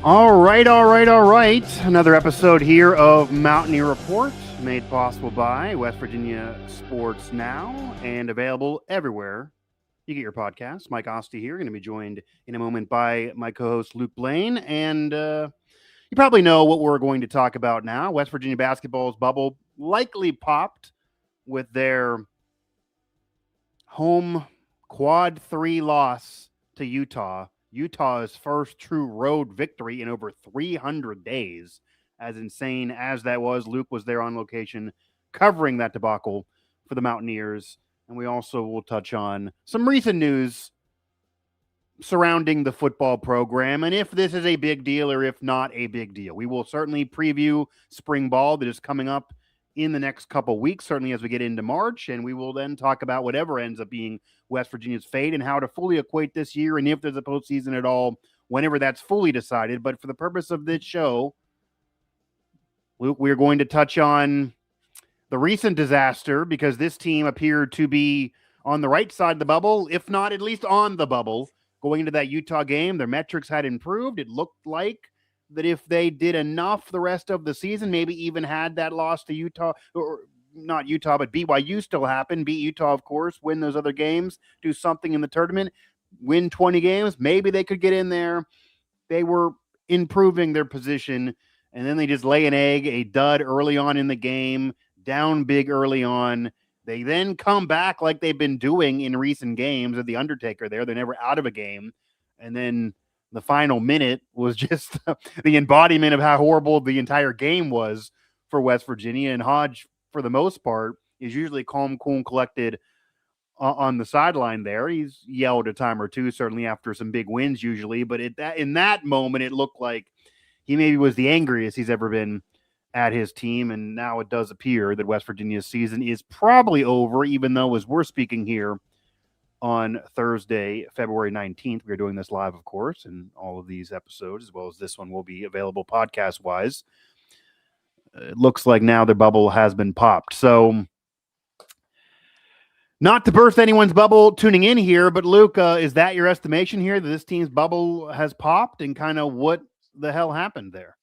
All right. Another episode here of Mountaineer Report, made possible by West Virginia Sports Now and available everywhere you get your podcasts. Mike Asti here, going to be joined in a moment by my co-host Luke Blain. And you probably know what we're going to talk about now. West Virginia basketball's bubble likely popped with their home quad 3 loss to Utah. Utah's first true road victory in over 300 days. As insane as that was, Luke was there on location covering that debacle for the Mountaineers. And we also will touch on some recent news surrounding the football program and if this is a big deal or if not a big deal. We will certainly preview spring ball that is coming up in the next couple weeks, certainly as we get into March, and we will then talk about whatever ends up being West Virginia's fate and how to fully equate this year and if there's a postseason at all whenever that's fully decided. But for the purpose of this show, Luke, we're going to touch on the recent disaster because this team appeared to be on the right side of the bubble, if not at least on the bubble. Going into that Utah game, their metrics had improved. It looked like that if they did enough the rest of the season, maybe even had that loss to Utah, or not Utah, but BYU still happen. Beat Utah, of course, win those other games, do something in the tournament, win 20 games. Maybe they could get in there. They were improving their position, and then they just lay an egg, a dud early on in the game, down big early on. They then come back like they've been doing in recent games at the Undertaker there. They're never out of a game. And then the final minute was just the embodiment of how horrible the entire game was for West Virginia. And Hodge, for the most part, is usually calm, cool, and collected on the sideline there. He's yelled a time or two, certainly after some big wins usually. But in that moment, it looked like he maybe was the angriest he's ever been at his team. And now it does appear that West Virginia's season is probably over, even though as we're speaking here on Thursday, February 19th. We're doing this live, of course, and all of these episodes, as well as this one, will be available podcast-wise. It looks like now their bubble has been popped. So, not to burst anyone's bubble tuning in here, but Luke, is that your estimation here, that this team's bubble has popped, and kind of what the hell happened there?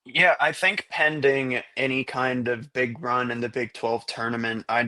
Yeah, I think pending any kind of big run in the Big 12 tournament, I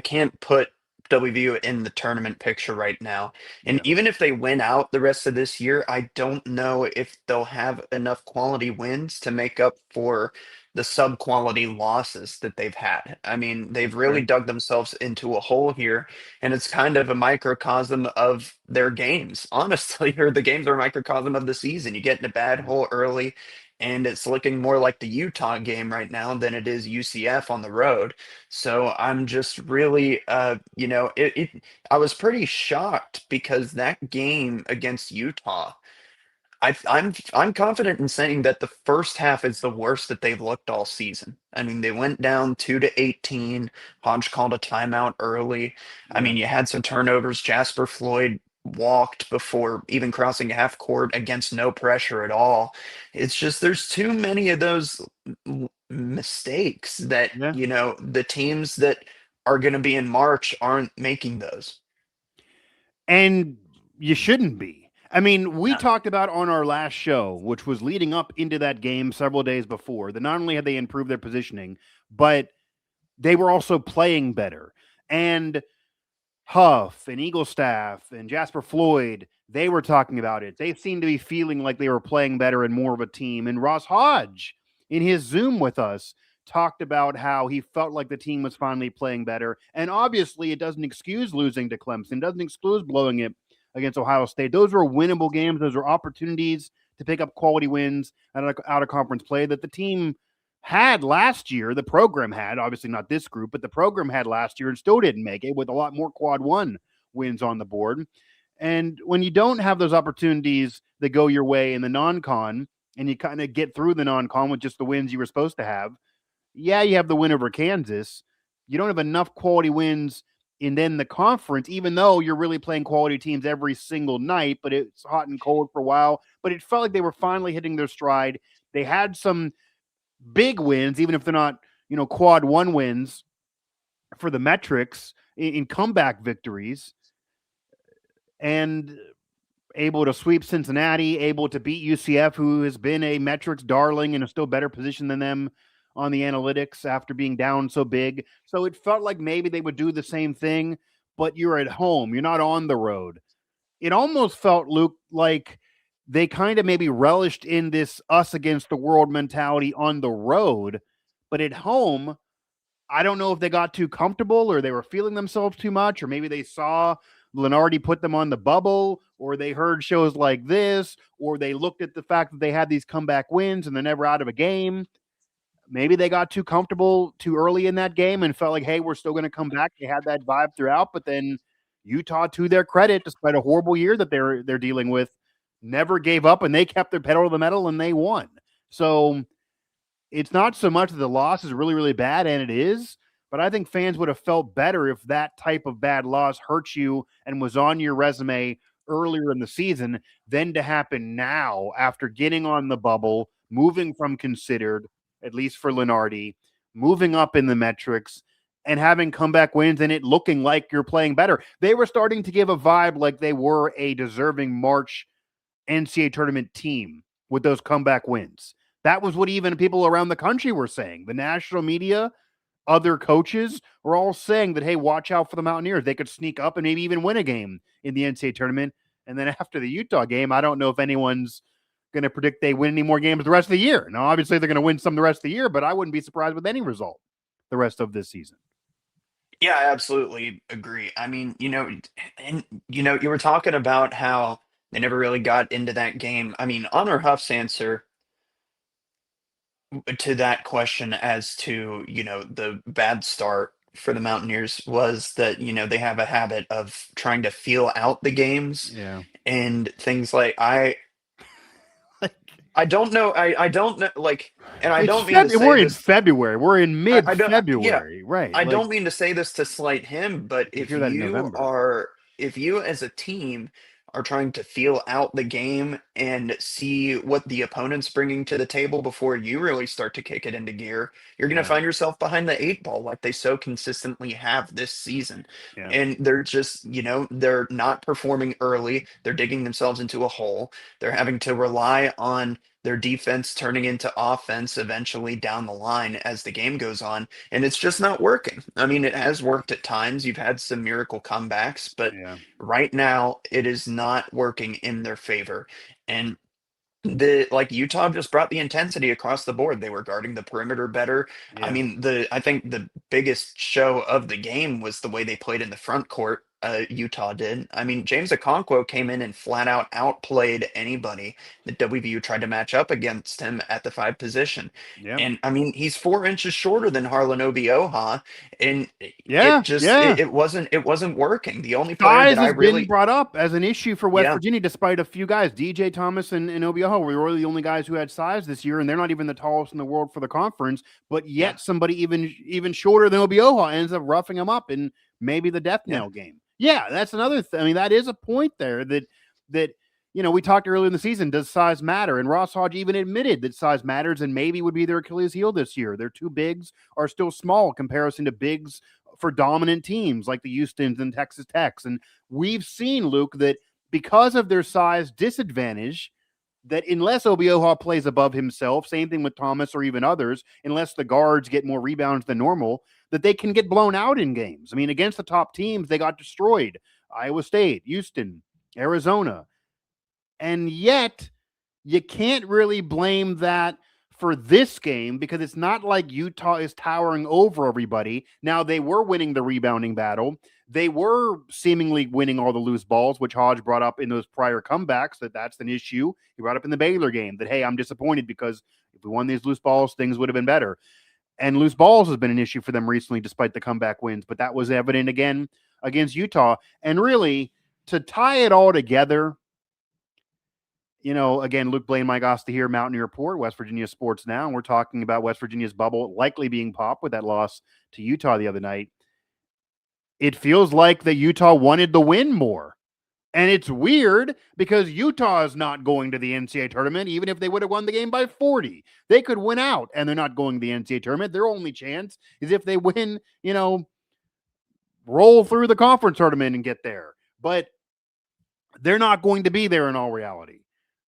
can't put WVU in the tournament picture right now. And Yeah. even if they win out the rest of this year, I don't know if they'll have enough quality wins to make up for the sub-quality losses that they've had. I mean, they've really Fair. dug themselves into a hole here, and it's kind of a microcosm of their games, honestly, or the games are a microcosm of the season. You get in a bad hole early, and it's looking more like the Utah game right now than it is UCF on the road. So I'm just really, I was pretty shocked because that game against Utah, I'm confident in saying that the first half is the worst that they've looked all season. I mean, they went down 2-18. Hodge called a timeout early. I Yeah. mean, you had some turnovers. Jasper Floyd walked before even crossing half court against no pressure at all. It's just there's too many of those mistakes that, Yeah. the teams that are going to be in March aren't making those. And you shouldn't be. I mean, we No. talked about on our last show, which was leading up into that game several days before, that not only had they improved their positioning, but they were also playing better. And Huff and Eagle Staff and Jasper Floyd, they were talking about it. They seemed to be feeling like they were playing better and more of a team. And Ross Hodge, in his Zoom with us, talked about how he felt like the team was finally playing better. And obviously, it doesn't excuse losing to Clemson, doesn't excuse blowing it against Ohio State. Those were winnable games. Those were opportunities to pick up quality wins out of conference play that the team had last year. The program had, obviously not this group, but the program had last year and still didn't make it with a lot more quad one wins on the board. And when you don't have those opportunities that go your way in the non-con and you kind of get through the non-con with just the wins you were supposed to have, yeah, you have the win over Kansas. You don't have enough quality wins in then the conference, even though you're really playing quality teams every single night, but it's hot and cold for a while. But it felt like they were finally hitting their stride. They had some big wins, even if they're not, quad one wins for the metrics in comeback victories. And able to sweep Cincinnati, able to beat UCF, who has been a metrics darling and a still better position than them on the analytics after being down so big. So it felt like maybe they would do the same thing, but you're at home, you're not on the road. It almost felt, Luke, like they kind of maybe relished in this us against the world mentality on the road, but at home, I don't know if they got too comfortable or they were feeling themselves too much, or maybe they saw Lenardi put them on the bubble, or they heard shows like this, or they looked at the fact that they had these comeback wins and they're never out of a game. Maybe they got too comfortable too early in that game and felt like, hey, we're still going to come back. They had that vibe throughout, but then Utah, to their credit, despite a horrible year that they're dealing with, never gave up and they kept their pedal to the metal and they won. So it's not so much that the loss is really, really bad, and it is, but I think fans would have felt better if that type of bad loss hurt you and was on your resume earlier in the season than to happen now after getting on the bubble, moving from considered, at least for Lenardi, moving up in the metrics and having comeback wins and it looking like you're playing better. They were starting to give a vibe like they were a deserving March NCAA tournament team with those comeback wins. That was what even people around the country were saying. The national media, other coaches were all saying that, hey, watch out for the Mountaineers. They could sneak up and maybe even win a game in the NCAA tournament. And then after the Utah game, I don't know if anyone's going to predict they win any more games the rest of the year. Now, obviously, they're going to win some the rest of the year, but I wouldn't be surprised with any result the rest of this season. Yeah, I absolutely agree. I mean, and you were talking about how they never really got into that game. I mean, Honor Huff's answer to that question as to, the bad start for the Mountaineers was that, they have a habit of trying to feel out the games Yeah. and things like I don't know. I don't know, like, and I don't mean to say We're in this. February. We're in I don't. Yeah, mid-February, right? I Like, don't mean to say this to slight him, but you hear that in November. if you as a team are trying to feel out the game and see what the opponent's bringing to the table before you really start to kick it into gear, you're going to Yeah. find yourself behind the eight ball like they so consistently have this season. Yeah. And they're just, they're not performing early. They're digging themselves into a hole. They're having to rely on their defense turning into offense eventually down the line as the game goes on, and it's just not working. I mean, it has worked at times. You've had some miracle comebacks, but Yeah. right now it is not working in their favor. And the like Utah just brought the intensity across the board. They were guarding the perimeter better. I Yeah. mean, I think the biggest show of the game was the way they played in the front court. Utah did. I mean, James Okonkwo came in and flat out outplayed anybody that WVU tried to match up against him at the five position. Yeah. And I mean, he's 4 inches shorter than Harlan Obioha, and Yeah. Yeah. it wasn't working. The only player Size that I has been really brought up as an issue for West yeah. Virginia, despite a few guys. DJ Thomas and Obioha were really the only guys who had size this year, and they're not even the tallest in the world for the conference. But Yeah. yet, somebody even shorter than Obioha ends up roughing him up in maybe the death Yeah. knell game. Yeah, that's another thing. I mean, that is a point there that we talked earlier in the season. Does size matter? And Ross Hodge even admitted that size matters, and maybe would be their Achilles heel this year. Their two bigs are still small in comparison to bigs for dominant teams like the Houstons and Texas Techs. And we've seen, Luke, that because of their size disadvantage, that unless Obioha plays above himself, same thing with Thomas or even others, unless the guards get more rebounds than normal, that they can get blown out in games. I mean, against the top teams, they got destroyed. Iowa State, Houston, Arizona. And yet, you can't really blame that for this game because it's not like Utah is towering over everybody. Now, they were winning the rebounding battle. They were seemingly winning all the loose balls, which Hodge brought up in those prior comebacks, that's an issue. He brought up in the Baylor game that, hey, I'm disappointed because if we won these loose balls, things would have been better. And loose balls has been an issue for them recently, despite the comeback wins. But that was evident again against Utah. And really, to tie it all together, again, Luke Blain, Mike Asti here, Mountaineer Report, West Virginia Sports Now. And we're talking about West Virginia's bubble likely being popped with that loss to Utah the other night. It feels like that Utah wanted the win more. And it's weird because Utah is not going to the NCAA tournament, even if they would have won the game by 40. They could win out, and they're not going to the NCAA tournament. Their only chance is if they win, roll through the conference tournament and get there. But They're not going to be there in all reality.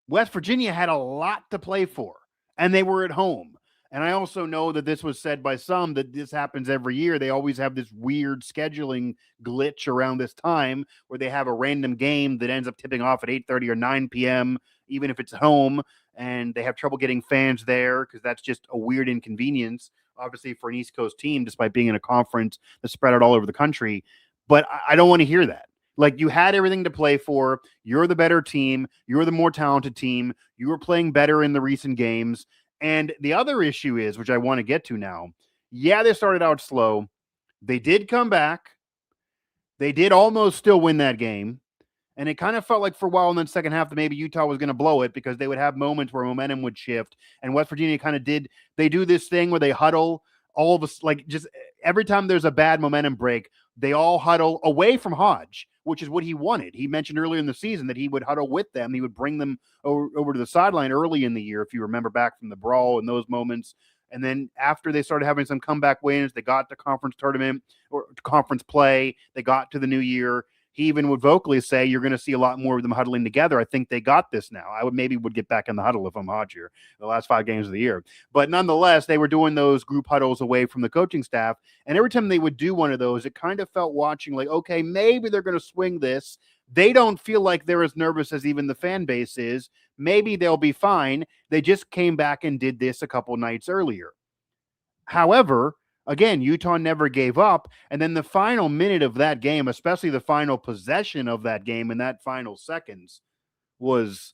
West Virginia had a lot to play for, and they were at home. And I also know that this was said by some that this happens every year. They always have this weird scheduling glitch around this time where they have a random game that ends up tipping off at 8:30 or 9 p.m., even if it's home, and they have trouble getting fans there because that's just a weird inconvenience, obviously, for an East Coast team, despite being in a conference that's spread out all over the country. But I don't want to hear that. Like, you had everything to play for. You're the better team. You're the more talented team. You were playing better in the recent games. And the other issue is, which I want to get to now, yeah, they started out slow. They did come back. They did almost still win that game. And it kind of felt like for a while in the second half that maybe Utah was going to blow it because they would have moments where momentum would shift. And West Virginia kind of did, they do this thing where they huddle all of us, like just every time there's a bad momentum break, they all huddle away from Hodge, which is what he wanted. He mentioned earlier in the season that he would huddle with them. He would bring them over to the sideline early in the year, if you remember back from the brawl and those moments. And then after they started having some comeback wins, they got to conference tournament or conference play, they got to the new year. He even would vocally say, you're going to see a lot more of them huddling together. I think they got this now. I would get back in the huddle if I'm Hodge here, the last 5 games of the year. But nonetheless, they were doing those group huddles away from the coaching staff. And every time they would do one of those, it kind of felt watching like, okay, maybe they're going to swing this. They don't feel like they're as nervous as even the fan base is. Maybe they'll be fine. They just came back and did this a couple nights earlier. However, again, Utah never gave up. And then the final minute of that game, especially the final possession of that game in that final seconds, was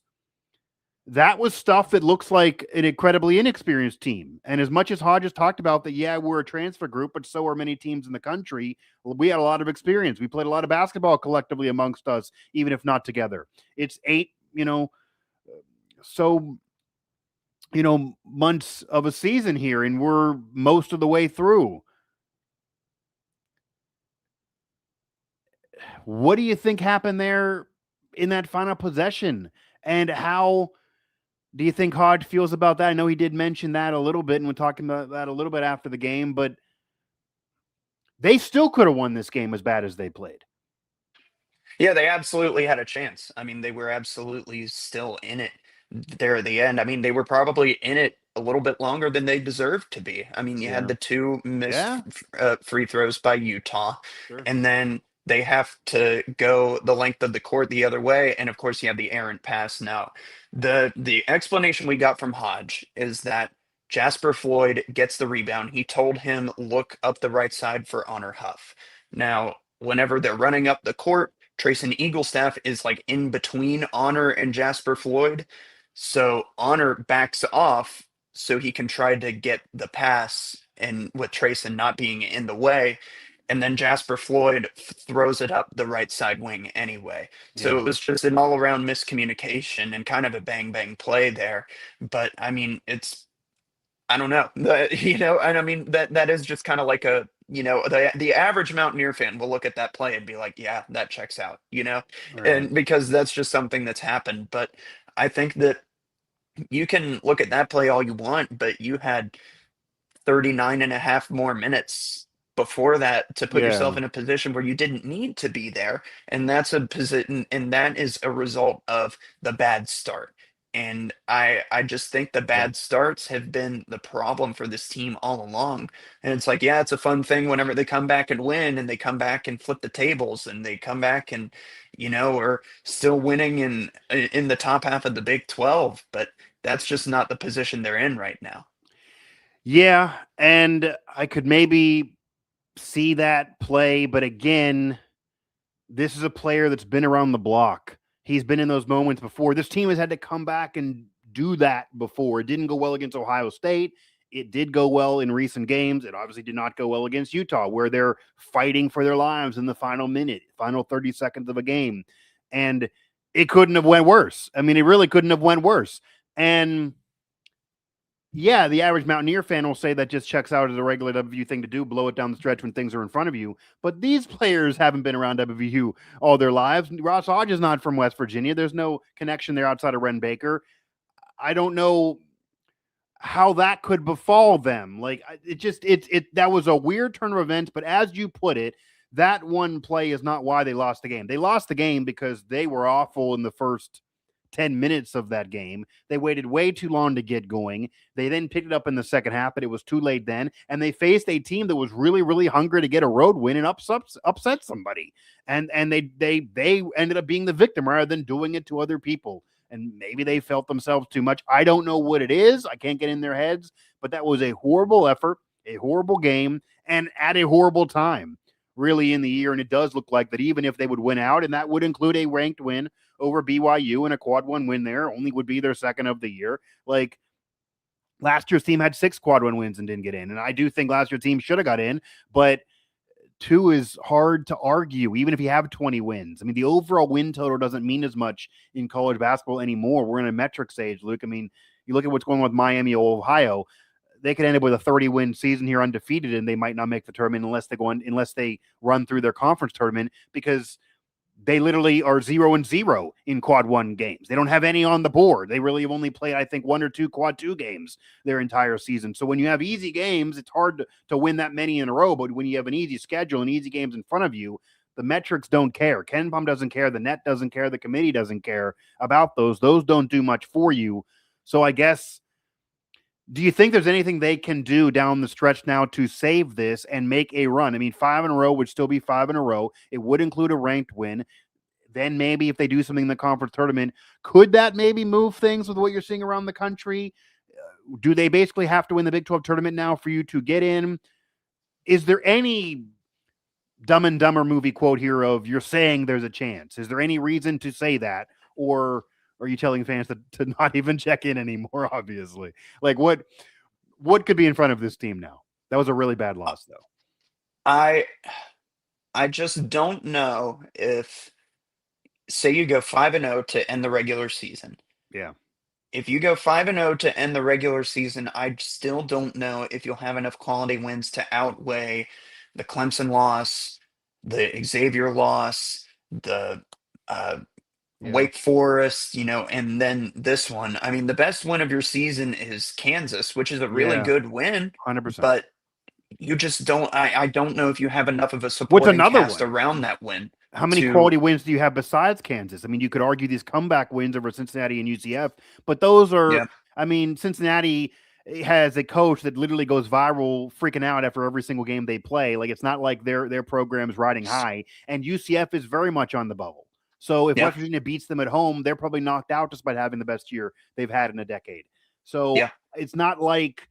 stuff that looks like an incredibly inexperienced team. And as much as Hodges talked about that, yeah, we're a transfer group, but so are many teams in the country. We had a lot of experience. We played a lot of basketball collectively amongst us, even if not together. It's 8, months of a season here, and we're most of the way through. What do you think happened there in that final possession? And how do you think Hodge feels about that? I know he did mention that a little bit, and we're talking about that a little bit after the game, but they still could have won this game as bad as they played. Yeah, they absolutely had a chance. I mean, they were absolutely still in it there at the end. I mean, they were probably in it a little bit longer than they deserved to be. I mean, you had Yeah. the 2 missed Yeah. free throws by Utah, Sure. and then they have to go the length of the court the other way, and of course, you have the errant pass. Now, the explanation we got from Hodge is that Jasper Floyd gets the rebound. He told him look up the right side for Honor Huff. Now, whenever they're running up the court, Trayson Eaglestaff is like in between Honor and Jasper Floyd. So Honor backs off so he can try to get the pass and with Trayson not being in the way. And then Jasper Floyd throws it up the right side wing anyway. So Yeah. it was just an all around miscommunication and kind of a bang bang play there. But I mean, I don't know. And I mean that is just kind of like the average Mountaineer fan will look at that play and be like, yeah, that checks out. Right. And because that's just something that's happened. But I think that you can look at that play all you want, but you had 39 and a half more minutes before that to put yourself Yeah. in a position where you didn't need to be there. And that's a position, and that is a result of the bad start. And I just think the Yep. bad starts have been the problem for this team all along. And it's like, yeah, it's a fun thing whenever they come back and win and they come back and flip the tables and they come back and, are still winning in the top half of the Big 12. But that's just not the position they're in right now. Yeah. And I could maybe see that play, but again, this is a player that's been around the block. He's been in those moments before. This team has had to come back and do that before. It didn't go well against Ohio State. It did go well in recent games. It obviously did not go well against Utah, where they're fighting for their lives in the final minute, final 30 seconds of a game. And it couldn't have went worse. I mean, it really couldn't have went worse. And yeah, the average Mountaineer fan will say that just checks out as a regular WVU thing to do, blow it down the stretch when things are in front of you. But these players haven't been around WVU all their lives. Ross Hodge is not from West Virginia. There's no connection there outside of Ren Baker. I don't know how that could befall them. Like, that was a weird turn of events. But as you put it, that one play is not why they lost the game. They lost the game because they were awful in the first 10 minutes of that game. They waited way too long to get going. They then picked it up in the second half, but it was too late then. And they faced a team that was really, really hungry to get a road win and upset somebody. And they ended up being the victim rather than doing it to other people. And maybe they felt themselves too much. I don't know what it is. I can't get in their heads, but that was a horrible effort, a horrible game, and at a horrible time, really, in the year. And it does look like that even if they would win out, and that would include a ranked win over BYU and a quad one win there, only would be their second of the year. Like, last year's team had 6 quad one wins and didn't get in. And I do think last year's team should have got in, but 2 is hard to argue, even if you have 20 wins. I mean, the overall win total doesn't mean as much in college basketball anymore. We're in a metrics age, Luke. I mean, you look at what's going on with Miami, Ohio. They could end up with a 30-win season here undefeated, and they might not make the tournament unless they run through their conference tournament, because they literally are 0-0 in quad one games. They don't have any on the board. They really have only played, I think, 1 or 2 quad two games their entire season. So when you have easy games, it's hard to win that many in a row. But when you have an easy schedule and easy games in front of you, the metrics don't care. KenPom doesn't care. The net doesn't care. The committee doesn't care about those. Those don't do much for you. So I guess, do you think there's anything they can do down the stretch now to save this and make a run? I mean, 5 in a row would still be 5 in a row. It would include a ranked win. Then maybe if they do something in the conference tournament, could that maybe move things with what you're seeing around the country? Do they basically have to win the Big 12 tournament now for you to get in? Is there any Dumb and Dumber movie quote here of you're saying there's a chance? Is there any reason to say that? Or are you telling fans to not even check in anymore, obviously? Like, what could be in front of this team now? That was a really bad loss, though. I just don't know if, say you go 5-0 to end the regular season. Yeah. If you go 5-0 to end the regular season, I still don't know if you'll have enough quality wins to outweigh the Clemson loss, the Xavier loss, the Wake Forest, and then this one. I mean, the best win of your season is Kansas, which is a really good win, 100%. but you just don't. I don't know if you have enough of a What's supporting another cast one? around that win. How many quality wins do you have besides Kansas? I mean, you could argue these comeback wins over Cincinnati and UCF, but those are, I mean, Cincinnati has a coach that literally goes viral freaking out after every single game they play. Like, it's not like their program's riding high, and UCF is very much on the bubble. So if West Virginia beats them at home, they're probably knocked out despite having the best year they've had in a decade. So it's not like,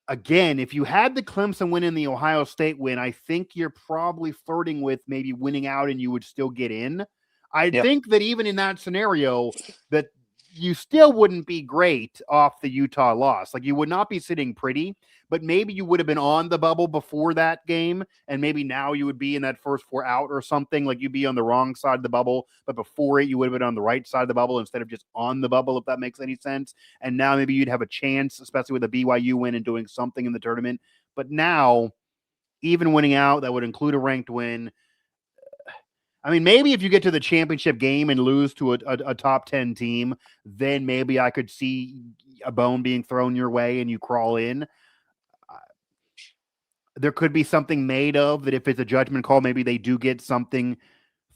again, if you had the Clemson win and the Ohio State win, I think you're probably flirting with maybe winning out and you would still get in. I think that even in that scenario, that you still wouldn't be great off the Utah loss. Like, you would not be sitting pretty, but maybe you would have been on the bubble before that game, and maybe now you would be in that first 4 out or something. Like, you'd be on the wrong side of the bubble, but before it, you would have been on the right side of the bubble instead of just on the bubble, if that makes any sense. And now maybe you'd have a chance, especially with a BYU win and doing something in the tournament. But now, even winning out, that would include a ranked win. I mean, maybe if you get to the championship game and lose to a top 10 team, then maybe I could see a bone being thrown your way and you crawl in. There could be something made of that. If it's a judgment call, maybe they do get something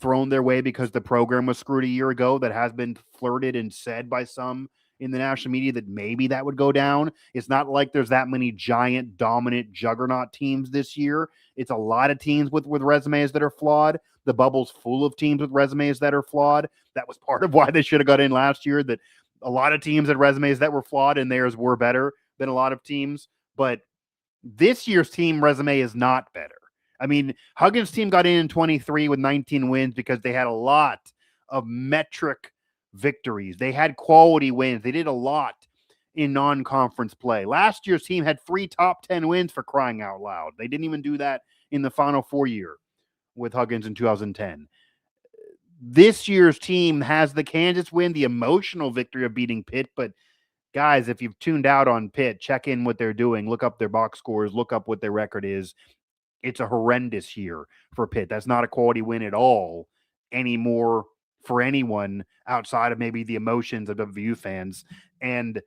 thrown their way because the program was screwed a year ago. That has been flirted and said by some in the national media that maybe that would go down. It's not like there's that many giant, dominant juggernaut teams this year. It's a lot of teams with resumes that are flawed. The bubble's full of teams with resumes that are flawed. That was part of why they should have got in last year, that a lot of teams had resumes that were flawed and theirs were better than a lot of teams. But this year's team resume is not better. I mean, Huggins' team got in 23 with 19 wins because they had a lot of metric victories. They had quality wins. They did a lot in non-conference play. Last year's team had 3 top 10 wins, for crying out loud. They didn't even do that in the Final Four year with Huggins in 2010. This year's team has the Kansas win, the emotional victory of beating Pitt. But guys, if you've tuned out on Pitt, check in what they're doing. Look up their box scores. Look up what their record is. It's a horrendous year for Pitt. That's not a quality win at all anymore for anyone outside of maybe the emotions of WVU fans. And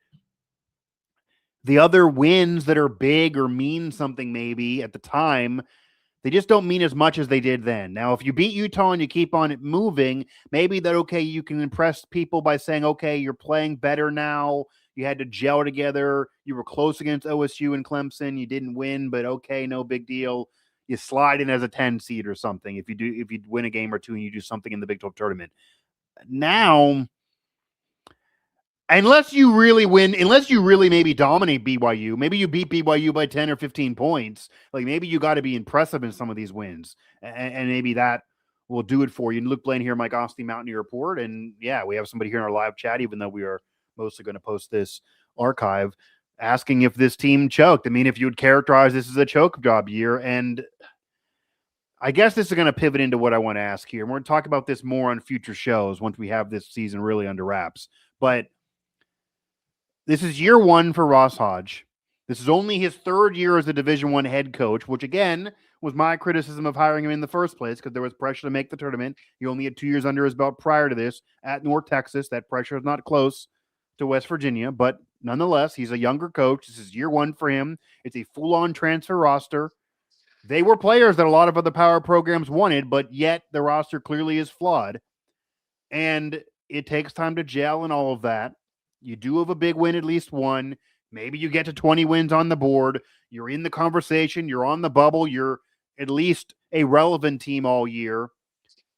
the other wins that are big or mean something maybe at the time, They just don't mean as much as they did then. Now, if you beat Utah and you keep on it moving, maybe that, okay, you can impress people by saying, okay, you're playing better now. You had to gel together. You were close against OSU and Clemson. You didn't win, but okay, no big deal. You slide in as a 10 seed or something if you win a game or two and you do something in the Big 12 tournament. Now, unless you really maybe dominate BYU, maybe you beat BYU by 10 or 15 points, like maybe you got to be impressive in some of these wins, and maybe that will do it for you. And Luke Blain here, Mike Asti, Mountaineer Report, and yeah, we have somebody here in our live chat, even though we are mostly going to post this archive, asking if this team choked. I mean, if you would characterize this as a choke job year, and I guess this is going to pivot into what I want to ask here. And we're going to talk about this more on future shows once we have this season really under wraps. But this is year one for Ross Hodge. This is only his third year as a Division I head coach, which again was my criticism of hiring him in the first place because there was pressure to make the tournament. He only had 2 years under his belt prior to this at North Texas. That pressure is not close to West Virginia, but nonetheless, he's a younger coach. This is year one for him. It's a full-on transfer roster. They were players that a lot of other power programs wanted, but yet the roster clearly is flawed. And it takes time to gel and all of that. You do have a big win, at least one. Maybe you get to 20 wins on the board. You're in the conversation. You're on the bubble. You're at least a relevant team all year.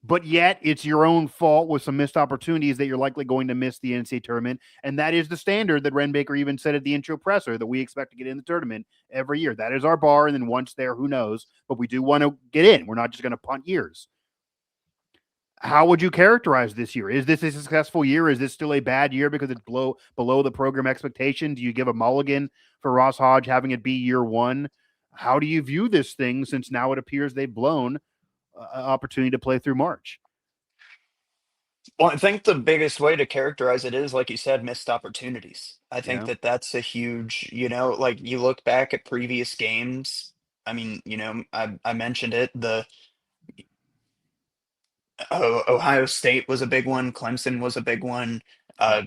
But yet it's your own fault with some missed opportunities that you're likely going to miss the NCAA tournament. And that is the standard that Ren Baker even said at the intro presser that we expect to get in the tournament every year. That is our bar. And then once there, who knows? But we do want to get in. We're not just going to punt years. How would you characterize this year? Is this a successful year? Is this still a bad year because it's below the program expectation? Do you give a mulligan for Ross Hodge having it be year one? How do you view this thing since now it appears they've blown an opportunity to play through March? Well, I think the biggest way to characterize it is, like you said, missed opportunities. I think Yeah, that that's a huge, like you look back at previous games. I mean, I mentioned it. Ohio State was a big one. Clemson was a big one. yeah, Uh,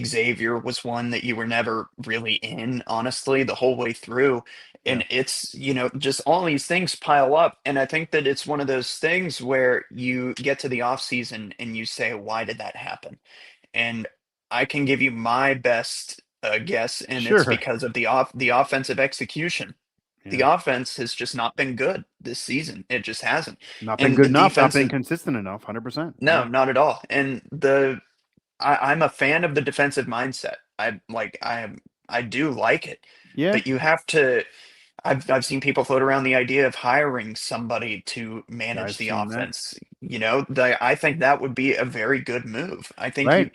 Xavier was one that you were never really in, honestly, the whole way through. yeah. And it's, just all these things pile up. And I think that it's one of those things where you get to the off season and you say, why did that happen? And I can give you my best guess, and it's Sure. because of the offensive execution. The Yeah. offense has just not been good this season. It just hasn't. Not been And good the enough, not defense been is consistent enough. 100%. no, Yeah. not at all. And I'm a fan of the defensive mindset. I do like it, Yeah. but you have to. I've seen people float around the idea of hiring somebody to manage I've the seen that. offense. I think that would be a very good move. I think Right.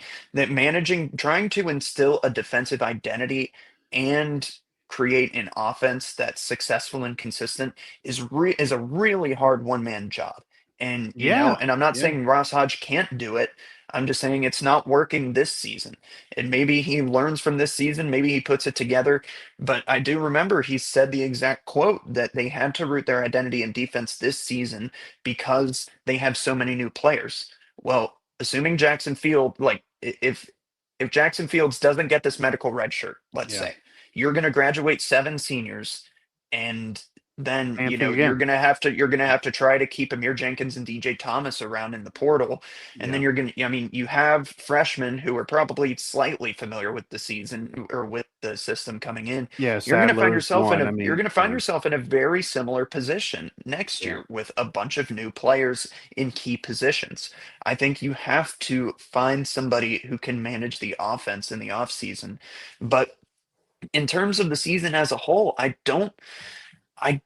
trying to instill a defensive identity and create an offense that's successful and consistent is a really hard one-man job. And Yeah. and I'm not Yeah. saying Ross Hodge can't do it. I'm just saying it's not working this season. And maybe he learns from this season, maybe he puts it together, but I do remember he said the exact quote that they had to root their identity in defense this season because they have so many new players. Well, assuming Jackson Field, like if Jackson Fields doesn't get this medical red shirt, let's Yeah. say, you're going to graduate 7 seniors, and then Same thing you're again. gonna have to try to keep Amir Jenkins and DJ Thomas around in the portal, and then Yeah. you're gonna I mean you have freshmen who are probably slightly familiar with the season or with the system coming in. Yeah. Sadler's one. I You're mean, gonna find yeah. yourself in a very similar position next Yeah. year with a bunch of new players in key positions. I think you have to find somebody who can manage the offense in the offseason. But in terms of the season as a whole, I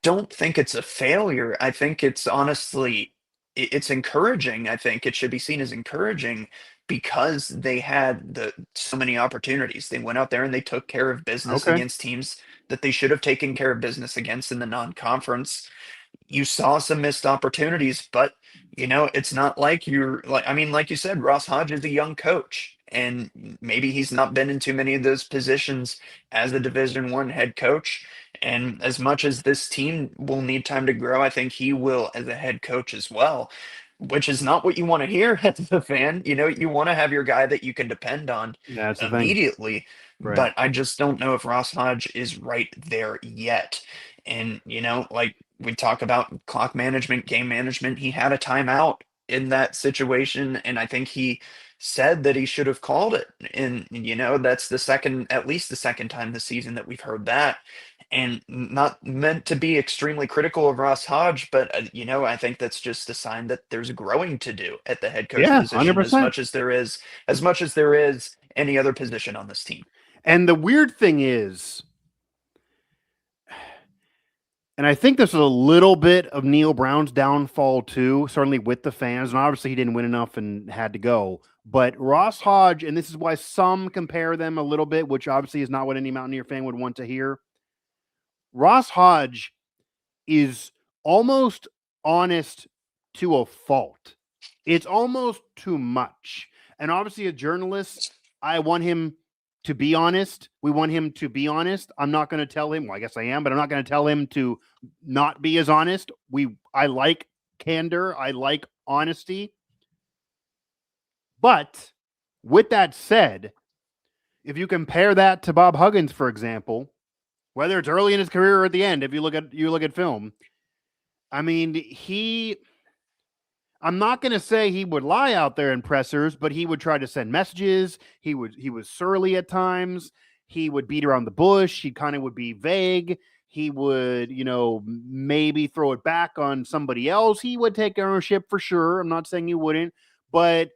don't think it's a failure. I think it's honestly it's encouraging. I think it should be seen as encouraging because they had the so many opportunities. They went out there and they took care of business Okay. against teams that they should have taken care of business against in the non-conference. You saw some missed opportunities, but it's not like you're like, I mean, like you said, Ross Hodge is a young coach, and maybe he's not been in too many of those positions as a Division I head coach. And as much as this team will need time to grow, I think he will as a head coach as well, which is not what you want to hear as a fan. You want to have your guy that you can depend on Yeah, that's the thing. immediately, Right. but I just don't know if Ross Hodge is right there yet. And like we talk about clock management, game management. He had a timeout in that situation, and I think he said that he should have called it. And that's at least the second time this season that we've heard that. And not meant to be extremely critical of Ross Hodge, but I think that's just a sign that there's growing to do at the head coach Yeah, position, as 100%. much as there is any other position on this team. And the weird thing is, and I think this is a little bit of Neil Brown's downfall too, certainly with the fans. And obviously he didn't win enough and had to go. But Ross Hodge, and this is why some compare them a little bit, which obviously is not what any Mountaineer fan would want to hear. Ross Hodge is almost honest to a fault. It's almost too much. And obviously, a journalist, I want him to be honest. We want him to be honest. I'm not going to tell him, well, I guess I am, but I'm not going to tell him to not be as honest. I like candor. I like honesty. But with that said, if you compare that to Bob Huggins, for example, whether it's early in his career or at the end, if you look at film, I mean, I'm not going to say he would lie out there in pressers, but he would try to send messages. He was surly at times. He would beat around the bush. He kind of would be vague. He would, maybe throw it back on somebody else. He would take ownership for sure. I'm not saying he wouldn't, but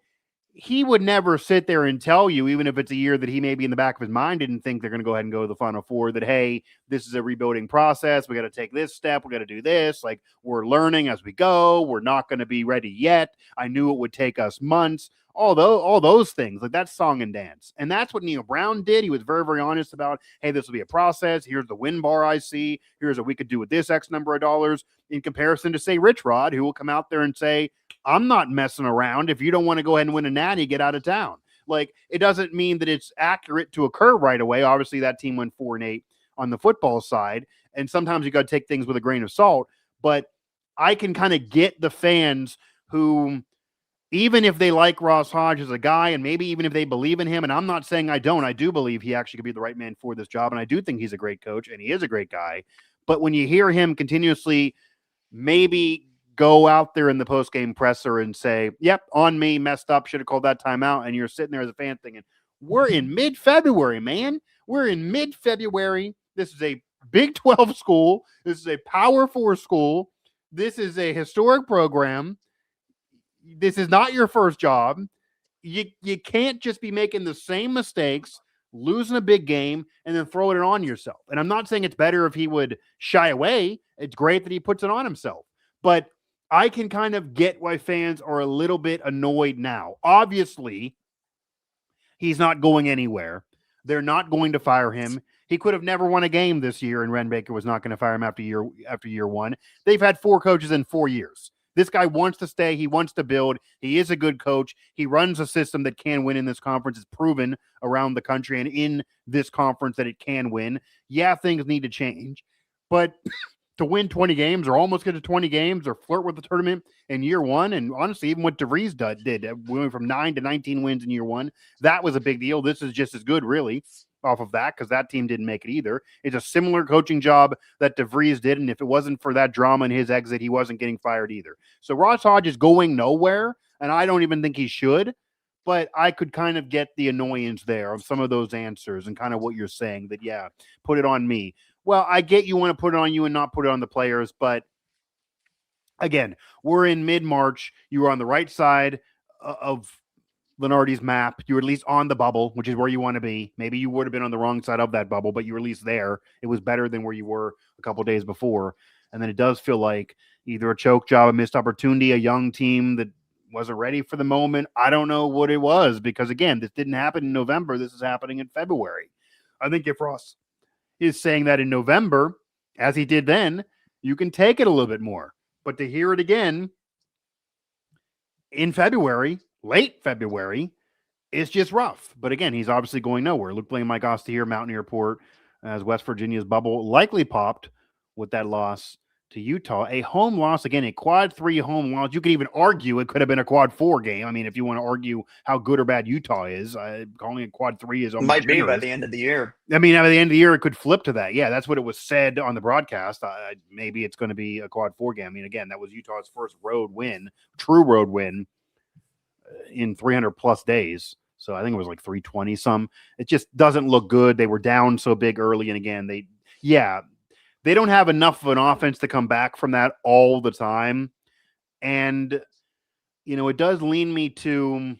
he would never sit there and tell you, even if it's a year that he maybe in the back of his mind didn't think they're going to go ahead and go to the Final Four, that, hey, this is a rebuilding process. We got to take this step. We got to do this. Like, we're learning as we go. We're not going to be ready yet. I knew it would take us months. All those things, like that's song and dance. And that's what Neil Brown did. He was very, very honest about, hey, this will be a process. Here's the win bar I see. Here's what we could do with this X number of dollars, in comparison to, say, Rich Rod, who will come out there and say, I'm not messing around. If you don't want to go ahead and win a natty, get out of town. Like, it doesn't mean that it's accurate to occur right away. Obviously, that team went 4-8 on the football side, and sometimes you got to take things with a grain of salt. But I can kind of get the fans who, even if they like Ross Hodge as a guy, and maybe even if they believe in him, and I'm not saying I don't, I do believe he actually could be the right man for this job, and I do think he's a great coach, and he is a great guy. But when you hear him continuously maybe go out there in the post-game presser and say, yep, on me, messed up, should have called that timeout, and you're sitting there as a fan thinking, we're in mid-February, man. We're in mid-February. This is a Big 12 school. This is a Power 4 school. This is a historic program. This is not your first job. You can't just be making the same mistakes, losing a big game, and then throwing it on yourself. And I'm not saying it's better if he would shy away. It's great that he puts it on himself. But I can kind of get why fans are a little bit annoyed now. Obviously, he's not going anywhere. They're not going to fire him. He could have never won a game this year, and Ren Baker was not going to fire him after year one. They've had 4 coaches in 4 years. This guy wants to stay. He wants to build. He is a good coach. He runs a system that can win in this conference. It's proven around the country and in this conference that it can win. Yeah, things need to change, but to win 20 games or almost get to 20 games or flirt with the tournament in year one, and honestly, even what DeVries did, we went from 9 to 19 wins in year one. That was a big deal. This is just as good, really, off of that, because that team didn't make it either. It's a similar coaching job that DeVries did, and if it wasn't for that drama in his exit, he wasn't getting fired either. So Ross Hodge is going nowhere, and I don't even think he should, but I could kind of get the annoyance there of some of those answers and kind of what you're saying that, yeah, put it on me. Well, I get you want to put it on you and not put it on the players, but again, we're in mid-March. You were on the right side of Lenardi's map. You were at least on the bubble, which is where you want to be. Maybe you would have been on the wrong side of that bubble, but you were at least there. It was better than where you were a couple days before. And then it does feel like either a choke job, a missed opportunity, a young team that wasn't ready for the moment. I don't know what it was, because, again, this didn't happen in November. This is happening in February. I think if Ross is saying that in November, as he did then, you can take it a little bit more. But to hear it again in February, late February, it's just rough. But again, he's obviously going nowhere. Luke Blain, Mike Asti here, Mountaineer Report, as West Virginia's bubble likely popped with that loss to Utah. A home loss, again, a quad 3 home loss. You could even argue it could have been a quad 4 game. I mean, if you want to argue how good or bad Utah is, calling it quad 3 is almost Might be by generous. the end of the year. I mean, at the end of the year, it could flip to that. Yeah, that's what it was said on the broadcast. Maybe it's going to be a quad 4 game. I mean, again, that was Utah's first road win, true road win in 300 plus days. So I think it was like 320 some. It just doesn't look good. They were down so big early. And again, they don't have enough of an offense to come back from that all the time. And, it does lean me to,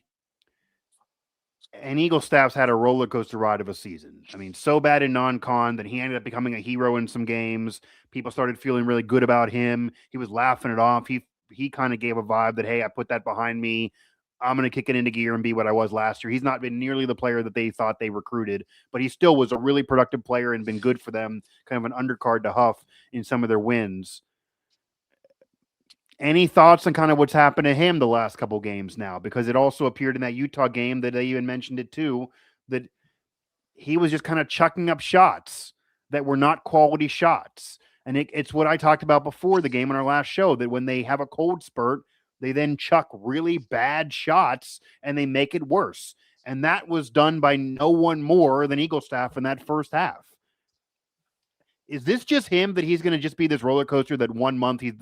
and Eagle Staff's had a roller coaster ride of a season. I mean, so bad in non-con that he ended up becoming a hero in some games. People started feeling really good about him. He was laughing it off. He kind of gave a vibe that, hey, I put that behind me. I'm going to kick it into gear and be what I was last year. He's not been nearly the player that they thought they recruited, but he still was a really productive player and been good for them, kind of an undercard to Huff in some of their wins. Any thoughts on kind of what's happened to him the last couple games now? Because it also appeared in that Utah game that they even mentioned it too, that he was just kind of chucking up shots that were not quality shots. And it's what I talked about before the game on our last show, that when they have a cold spurt, they then chuck really bad shots and they make it worse. And that was done by no one more than Eagle Staff in that first half. Is this just him that he's going to just be this roller coaster that 1 month he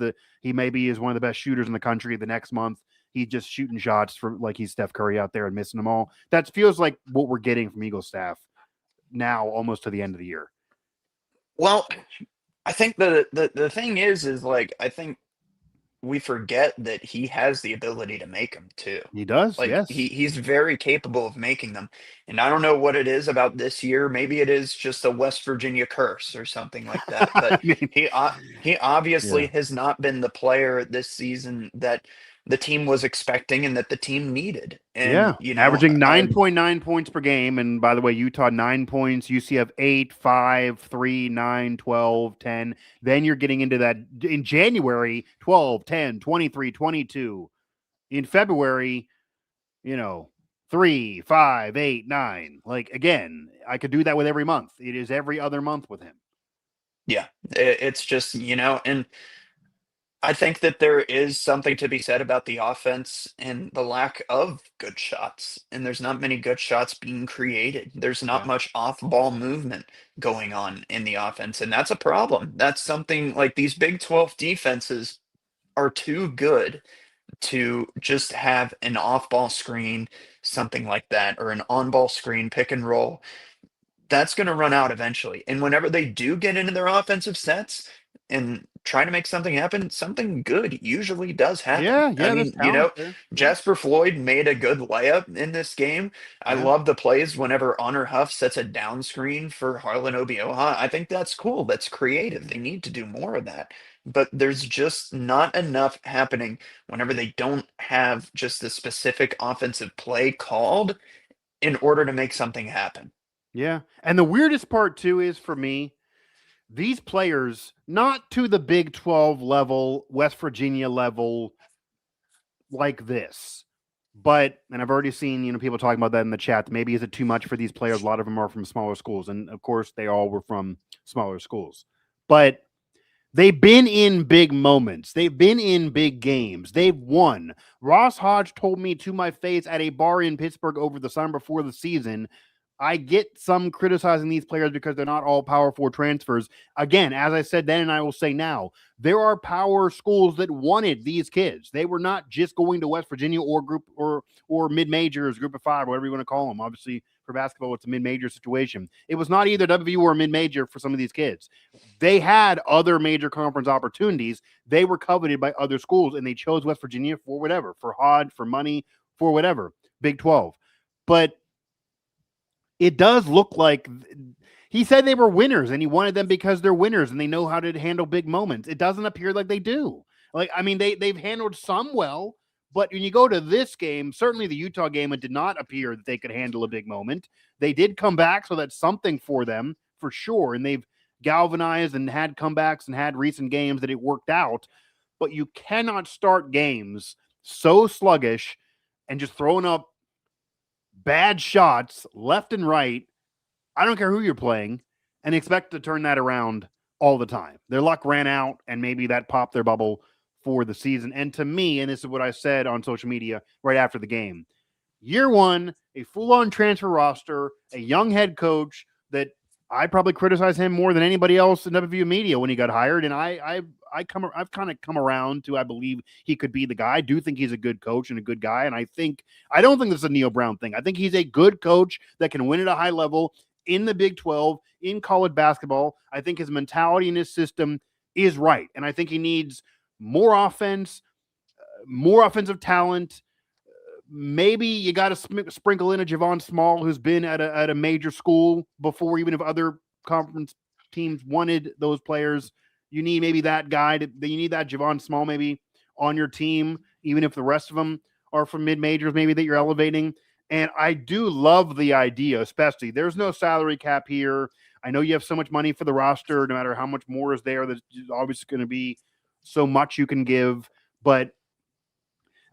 maybe is one of the best shooters in the country, the next month he's just shooting shots for like he's Steph Curry out there and missing them all? That feels like what we're getting from Eagle Staff now, almost to the end of the year. Well, I think the thing is like, I think we forget that he has the ability to make them too. He does, Like yes. he's very capable of making them. And I don't know what it is about this year. Maybe it is just a West Virginia curse or something like that. But I mean, he obviously yeah. has not been the player this season that the team was expecting and that the team needed. And Yeah, averaging 9.9 points per game. And by the way, Utah 9 points, UCF 8, 5, 3, 9, 12, 10. Then you're getting into that in January 12, 10, 23, 22. In February, 3, 5, 8, 9. Like, again, I could do that with every month. It is every other month with him. yeah, it's just, and I think that there is something to be said about the offense and the lack of good shots. And there's not many good shots being created. There's not Yeah. much off ball movement going on in the offense. And that's a problem. That's something like these Big 12 defenses are too good to just have an off ball screen, something like that, or an on ball screen, pick and roll. That's going to run out eventually. And whenever they do get into their offensive sets and try to make something happen, something good usually does happen. Yeah, I there's mean, talent there. Yeah. Jasper Floyd made a good layup in this game. I Yeah. love the plays whenever Honor Huff sets a down screen for Harlan Obioha. I think that's cool. That's creative. They need to do more of that. But there's just not enough happening whenever they don't have just the specific offensive play called in order to make something happen. Yeah. And the weirdest part, too, is for me, these players, not to the Big 12 level, West Virginia level, like this, but, and I've already seen, people talking about that in the chat. Maybe is it too much for these players? A lot of them are from smaller schools. And of course, they all were from smaller schools. But they've been in big moments. They've been in big games. They've won. Ross Hodge told me to my face at a bar in Pittsburgh over the summer before the season, I get some criticizing these players because they're not all Power 4 transfers. Again, as I said then, and I will say now, there are power schools that wanted these kids. They were not just going to West Virginia or group or mid-majors, group of five, whatever you want to call them. Obviously, for basketball, it's a mid-major situation. It was not either WVU or mid-major for some of these kids. They had other major conference opportunities. They were coveted by other schools, and they chose West Virginia for whatever, for Hodge, for money, for whatever, Big 12. But it does look like he said they were winners and he wanted them because they're winners and they know how to handle big moments. It doesn't appear like they do. Like, I mean, they've handled some well, but when you go to this game, certainly the Utah game, it did not appear that they could handle a big moment. They did come back, so that's something for them for sure. And they've galvanized and had comebacks and had recent games that it worked out. But you cannot start games so sluggish and just throwing up bad shots left and right. I don't care who you're playing, and expect to turn that around all the time. Their luck ran out, and maybe that popped their bubble for the season. And to me, and this is what I said on social media right after the game, year one, a full-on transfer roster, a young head coach that I probably criticize him more than anybody else in WVU media when he got hired, and I've kind of come around to I believe he could be the guy. I do think he's a good coach and a good guy, and I don't think this is a Neil Brown thing. I think he's a good coach that can win at a high level in the Big 12, in college basketball. I think his mentality and his system is right, and I think he needs more offense, more offensive talent. Maybe you got to sprinkle in a Javon Small who's been at a major school before, even if other conference teams wanted those players. You need maybe that guy. You need that Javon Small maybe on your team, even if the rest of them are from mid-majors maybe that you're elevating. And I do love the idea, especially there's no salary cap here. I know you have so much money for the roster, no matter how much more is there, there's obviously going to be so much you can give. But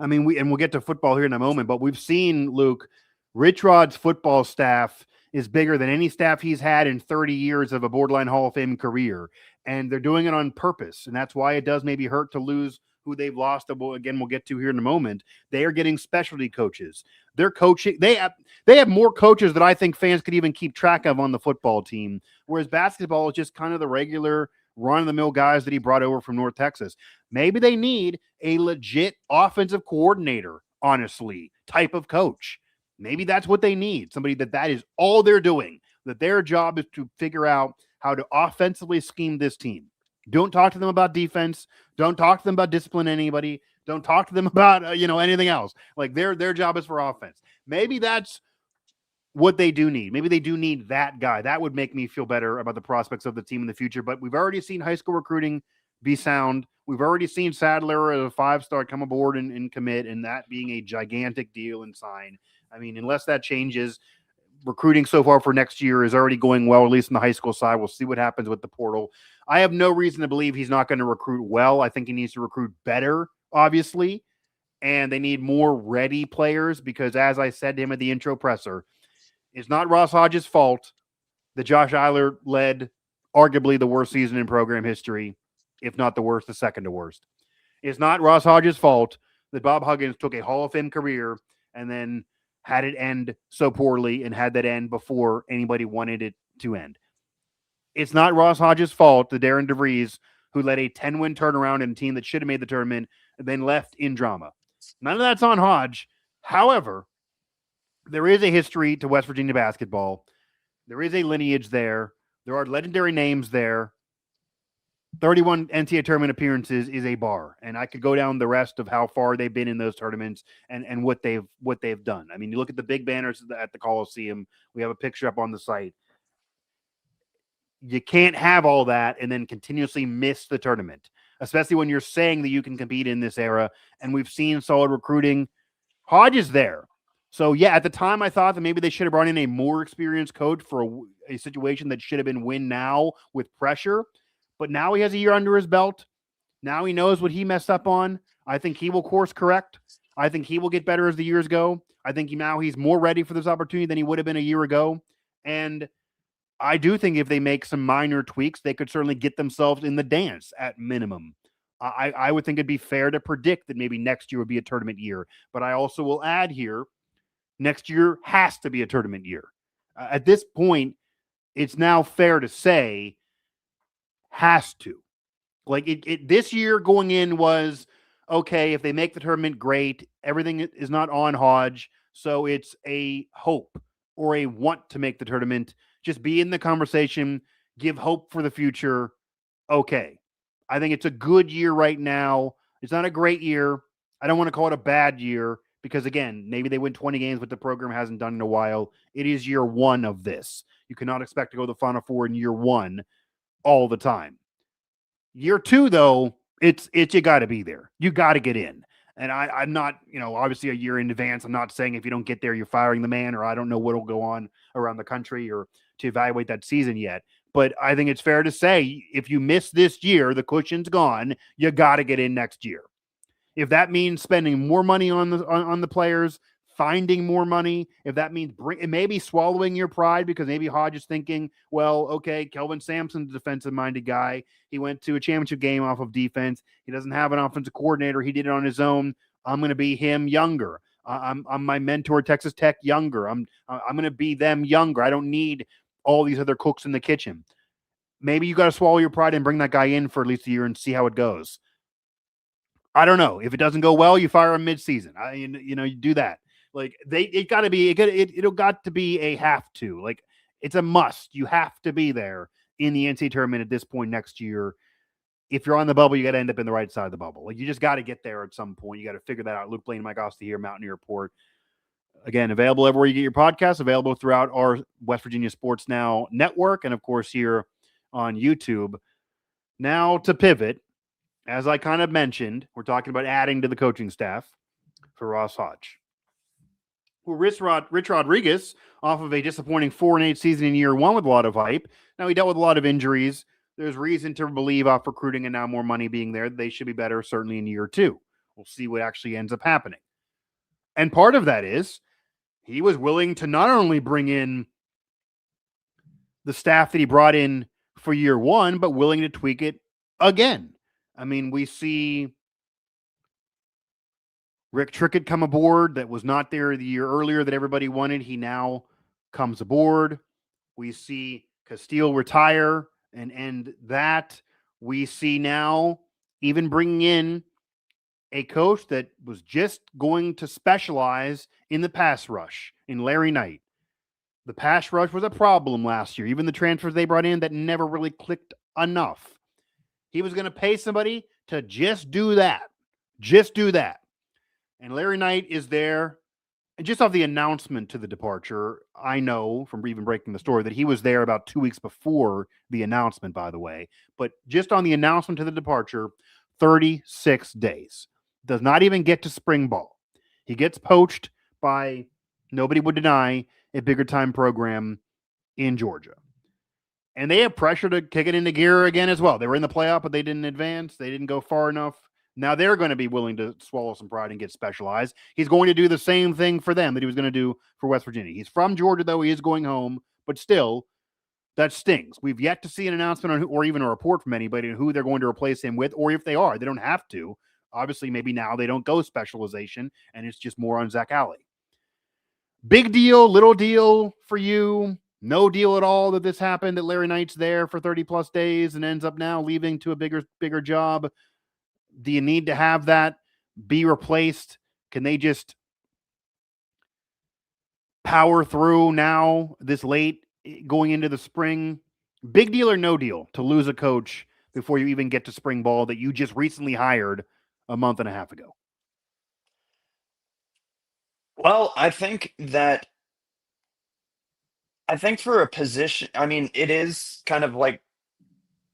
I mean, we'll get to football here in a moment, but we've seen, Luke, Rich Rod's football staff is bigger than any staff he's had in 30 years of a borderline Hall of Fame career. And they're doing it on purpose. And that's why it does maybe hurt to lose who they've lost. Again, we'll get to here in a moment. They are getting specialty coaches. They're coaching. They have more coaches that I think fans could even keep track of on the football team. Whereas basketball is just kind of the regular run-of-the-mill guys that he brought over from North Texas. Maybe they need a legit offensive coordinator, honestly, type of coach. Maybe that's what they need. Somebody that is all they're doing, that their job is to figure out how to offensively scheme this team. Don't talk to them about defense. Don't talk to them about discipline anybody. Don't talk to them about, anything else. Like their job is for offense. Maybe that's what they do need. Maybe they do need that guy. That would make me feel better about the prospects of the team in the future. But we've already seen high school recruiting be sound. We've already seen Sadler as a 5-star come aboard and commit, and that being a gigantic deal and sign. I mean, unless that changes, recruiting so far for next year is already going well, at least in the high school side. We'll see what happens with the portal. I have no reason to believe he's not going to recruit well. I think he needs to recruit better, obviously, and they need more ready players because, as I said to him at the intro presser, it's not Ross Hodges' fault that Josh Eiler led arguably the worst season in program history, if not the worst, the second to worst. It's not Ross Hodges' fault that Bob Huggins took a Hall of Fame career and then had it end so poorly and had that end before anybody wanted it to end. It's not Ross Hodges' fault that Darren DeVries, who led a 10-win turnaround in a team that should have made the tournament, and then left in drama. None of that's on Hodge. However, there is a history to West Virginia basketball. There is a lineage there. There are legendary names there. 31 NCAA tournament appearances is a bar, and I could go down the rest of how far they've been in those tournaments and what they've done. I mean, you look at the big banners at the Coliseum. We have a picture up on the site. You can't have all that and then continuously miss the tournament, especially when you're saying that you can compete in this era. And we've seen solid recruiting. Hodge is there. So, yeah, at the time I thought that maybe they should have brought in a more experienced coach for a situation that should have been win now with pressure. But now he has a year under his belt. Now he knows what he messed up on. I think he will course correct. I think he will get better as the years go. I think now he's more ready for this opportunity than he would have been a year ago. And I do think if they make some minor tweaks, they could certainly get themselves in the dance at minimum. I would think it'd be fair to predict that maybe next year would be a tournament year. But I also will add here, next year has to be a tournament year. At this point, it's now fair to say has to. Like this year going in was, okay, if they make the tournament, great. Everything is not on Hodge. So it's a hope or a want to make the tournament. Just be in the conversation, give hope for the future. Okay. I think it's a good year right now. It's not a great year. I don't want to call it a bad year because, again, maybe they win 20 games, but the program hasn't done in a while. It is year one of this. You cannot expect to go to the Final Four in year one all the time. Year two, though, it's you got to be there. You got to get in. And I'm not, obviously a year in advance. I'm not saying if you don't get there, you're firing the man, or I don't know what will go on around the country or to evaluate that season yet. But I think it's fair to say if you miss this year, the cushion's gone. You got to get in next year. If that means spending more money on the players, finding more money, if that means it may be swallowing your pride because maybe Hodge is thinking, well, okay, Kelvin Sampson's a defensive-minded guy. He went to a championship game off of defense. He doesn't have an offensive coordinator. He did it on his own. I'm going to be him younger. I'm my mentor, Texas Tech, younger. I'm going to be them younger. I don't need all these other cooks in the kitchen. Maybe you got to swallow your pride and bring that guy in for at least a year and see how it goes. I don't know. If it doesn't go well, you fire him mid-season. You do that. Like it'll got to be a have to. Like it's a must. You have to be there in the NCAA tournament at this point next year. If you're on the bubble, you got to end up in the right side of the bubble. Like you just got to get there at some point. You got to figure that out. Luke Blain, Mike Asti here, Mountaineer Report. Again, available everywhere you get your podcasts, available throughout our West Virginia Sports Now network, and of course here on YouTube. Now to pivot, as I kind of mentioned, we're talking about adding to the coaching staff for Ross Hodge. Well, Rich Rodriguez, off of a disappointing 4-8 season in year one with a lot of hype. Now he dealt with a lot of injuries. There's reason to believe off recruiting and now more money being there, they should be better certainly in year two. We'll see what actually ends up happening. And part of that is he was willing to not only bring in the staff that he brought in for year one, but willing to tweak it again. I mean, we see Rick Trickett come aboard that was not there the year earlier that everybody wanted. He now comes aboard. We see Castile retire and end that. We see now even bringing in a coach that was just going to specialize in the pass rush in Larry Knight. The pass rush was a problem last year. Even the transfers they brought in that never really clicked enough. He was going to pay somebody to just do that. Just do that. And Larry Knight is there. And just off the announcement to the departure, I know from even breaking the story that he was there about 2 weeks before the announcement, by the way. But just on the announcement to the departure, 36 days. Does not even get to spring ball. He gets poached by, nobody would deny, a bigger time program in Georgia. And they have pressure to kick it into gear again as well. They were in the playoff, but they didn't advance. They didn't go far enough. Now they're going to be willing to swallow some pride and get specialized. He's going to do the same thing for them that he was going to do for West Virginia. He's from Georgia, though. He is going home, but still, that stings. We've yet to see an announcement on or even a report from anybody on who they're going to replace him with, or if they are. They don't have to. Obviously, maybe now they don't go specialization, and it's just more on Zach Alley. Big deal, little deal for you. No deal at all that this happened, that Larry Knight's there for 30-plus days and ends up now leaving to a bigger job. Do you need to have that be replaced? Can they just power through now this late going into the spring? Big deal or no deal to lose a coach before you even get to spring ball that you just recently hired a month and a half ago? Well, I think for a position, I mean, it is kind of like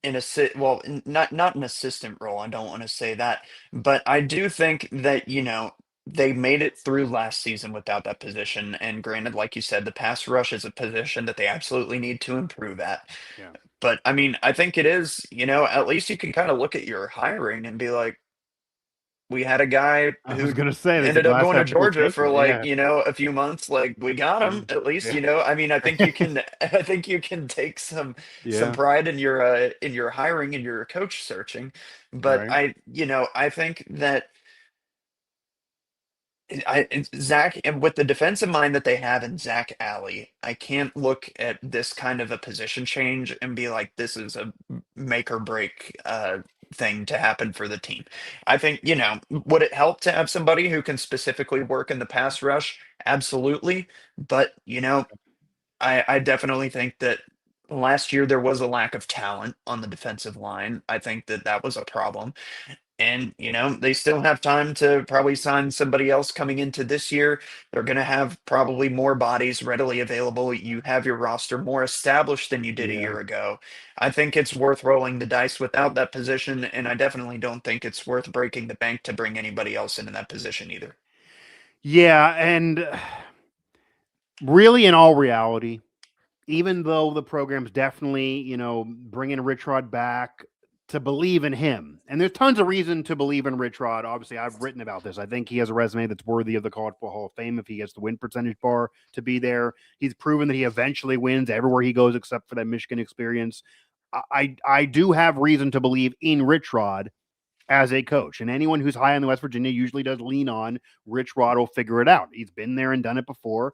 not an assistant role. I don't want to say that, but I do think that, they made it through last season without that position. And granted, like you said, the pass rush is a position that they absolutely need to improve at. Yeah. But I mean, I think it is, at least you can kind of look at your hiring and be like, we had a guy I was who going to say there's a ended up glass going to half full Georgia for statement. like, Yeah. a few months. Like we got him at least, Yeah. I mean, I think you can, I think you can take some Yeah. pride in your hiring and your coach searching. But Right. I think that Zach, and with the defensive mind that they have in Zach Alley, I can't look at this kind of a position change and be like, this is a make or break thing to happen for the team. I think, would it help to have somebody who can specifically work in the pass rush? Absolutely. But, I definitely think that last year there was a lack of talent on the defensive line. I think that that was a problem. And, they still have time to probably sign somebody else coming into this year. They're going to have probably more bodies readily available. You have your roster more established than you did a Yeah. year ago. I think it's worth rolling the dice without that position. And I definitely don't think it's worth breaking the bank to bring anybody else into that position either. Yeah. And really, in all reality, even though the program's definitely, bringing Rich Rod back to believe in him. And there's tons of reason to believe in Rich Rod. Obviously, I've written about this. I think he has a resume that's worthy of the College Football Hall of Fame if he gets the win percentage bar to be there. He's proven that he eventually wins everywhere he goes except for that Michigan experience. I do have reason to believe in Rich Rod as a coach. And anyone who's high on the West Virginia usually does lean on Rich Rod will figure it out. He's been there and done it before.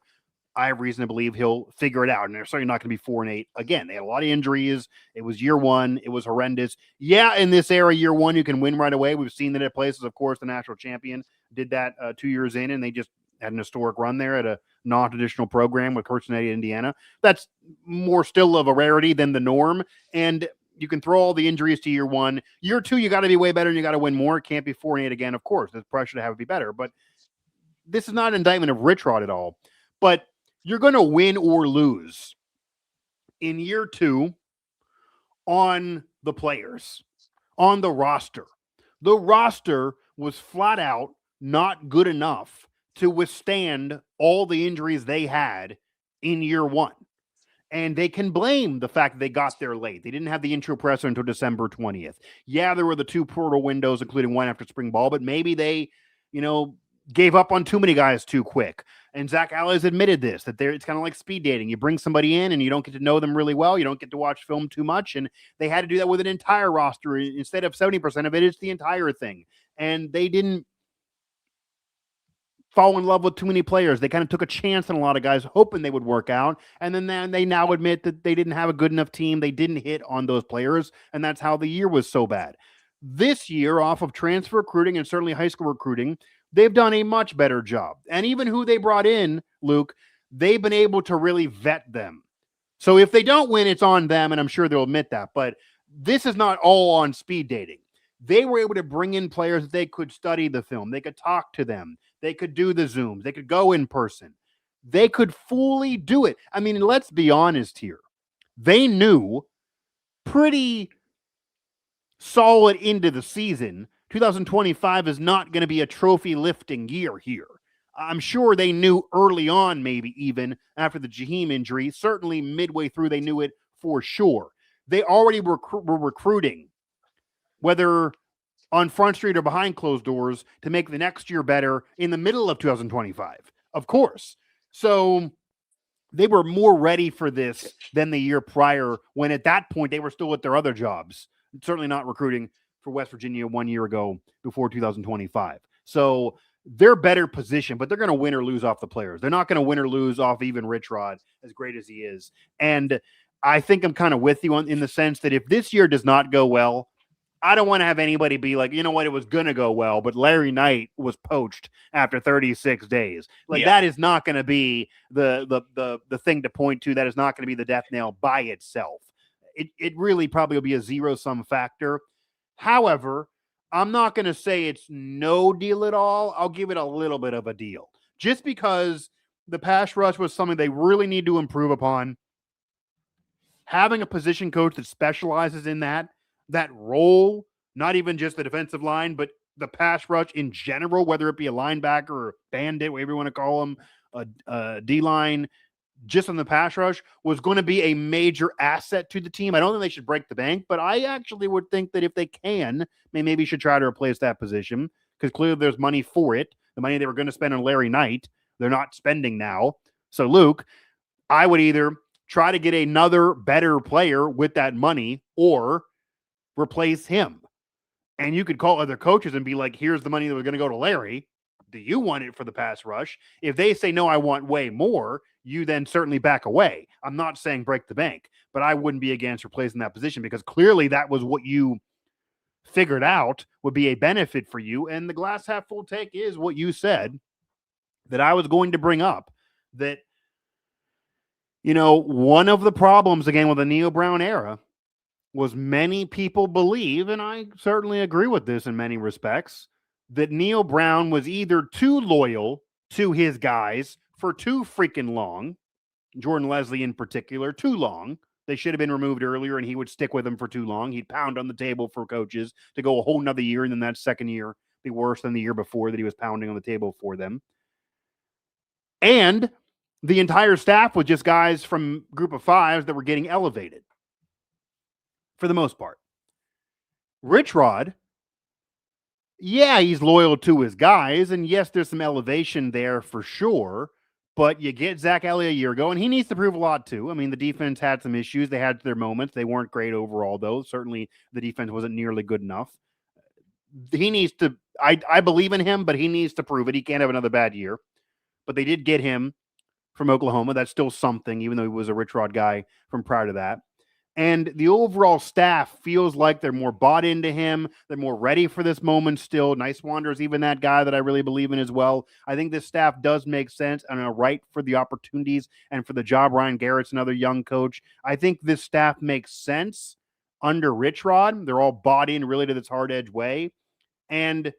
I have reason to believe he'll figure it out. And they're certainly not going to be 4-8. Again, they had a lot of injuries. It was year one. It was horrendous. Yeah, in this era, year one, you can win right away. We've seen that at places, of course, the national champion did that 2 years in, and they just had an historic run there at a non-traditional program with Cincinnati, Indiana. That's more still of a rarity than the norm. And you can throw all the injuries to year one. Year two, you got to be way better and you got to win more. It can't be 4-8 again, of course. There's pressure to have it be better. But this is not an indictment of Rich Rod at all. But you're going to win or lose in year two on the players, on the roster. The roster was flat out not good enough to withstand all the injuries they had in year one. And they can blame the fact that they got there late. They didn't have the intro presser until December 20th. Yeah, there were the 2 portal windows, including one after spring ball, but maybe they, gave up on too many guys too quick. And Zach Allis admitted this, that it's kind of like speed dating. You bring somebody in and you don't get to know them really well. You don't get to watch film too much. And they had to do that with an entire roster. Instead of 70% of it, it's the entire thing. And they didn't fall in love with too many players. They kind of took a chance on a lot of guys, hoping they would work out. And then they now admit that they didn't have a good enough team. They didn't hit on those players. And that's how the year was so bad. This year, off of transfer recruiting and certainly high school recruiting, they've done a much better job. And even who they brought in, Luke, they've been able to really vet them. So if they don't win, it's on them, and I'm sure they'll admit that. But this is not all on speed dating. They were able to bring in players that they could study the film. They could talk to them. They could do the Zooms. They could go in person. They could fully do it. I mean, let's be honest here. They knew pretty solid into the season 2025 is not going to be a trophy lifting year here. I'm sure they knew early on, maybe even after the Jaheim injury, certainly midway through, they knew it for sure. They already were recruiting, whether on Front Street or behind closed doors, to make the next year better in the middle of 2025, of course. So they were more ready for this than the year prior, when at that point they were still at their other jobs, certainly not recruiting for West Virginia 1 year ago before 2025. So they're better positioned, but they're going to win or lose off the players. They're not going to win or lose off even Rich Rod, as great as he is. And I think I'm kind of with you in the sense that if this year does not go well, I don't want to have anybody be like, you know what, it was going to go well, but Larry Knight was poached after 36 days. That is not going to be the thing to point to. That is not going to be the death nail by itself. It really probably will be a zero-sum factor. However, I'm not going to say it's no deal at all. I'll give it a little bit of a deal. Just because the pass rush was something they really need to improve upon. Having a position coach that specializes in that role, not even just the defensive line, but the pass rush in general, whether it be a linebacker or bandit, whatever you want to call them, a D-line, just on the pass rush, was going to be a major asset to the team. I don't think they should break the bank, but I actually would think that if they can, they maybe should try to replace that position, because clearly there's money for it. The money they were going to spend on Larry Knight, they're not spending now. So, Luke, I would either try to get another better player with that money or replace him. And you could call other coaches and be like, here's the money that was going to go to Larry. Do you want it for the pass rush? If they say, no, I want way more, you then certainly back away. I'm not saying break the bank, but I wouldn't be against replacing that position, because clearly that was what you figured out would be a benefit for you. And the glass half full take is what you said that I was going to bring up, that, one of the problems, again, with the Neal Brown era was many people believe, and I certainly agree with this in many respects, that Neal Brown was either too loyal to his guys for too freaking long, Jordan Leslie in particular, too long. They should have been removed earlier, and he would stick with them for too long. He'd pound on the table for coaches to go a whole nother year, and then that second year be worse than the year before that he was pounding on the table for them. And the entire staff was just guys from Group of Fives that were getting elevated, for the most part. Rich Rod, yeah, he's loyal to his guys, and yes, there's some elevation there for sure. But you get Zach Elliott a year ago, and he needs to prove a lot too. I mean, the defense had some issues; they had their moments. They weren't great overall, though. Certainly, the defense wasn't nearly good enough. He needs to. I believe in him, but he needs to prove it. He can't have another bad year. But they did get him from Oklahoma. That's still something, even though he was a Rich Rod guy from prior to that. And the overall staff feels like they're more bought into him. They're more ready for this moment still. Nice Wander's even that guy that I really believe in as well. I think this staff does make sense and are right for the opportunities and for the job. Ryan Garrett's another young coach. I think this staff makes sense under Rich Rod. They're all bought in really to this hard edge way. And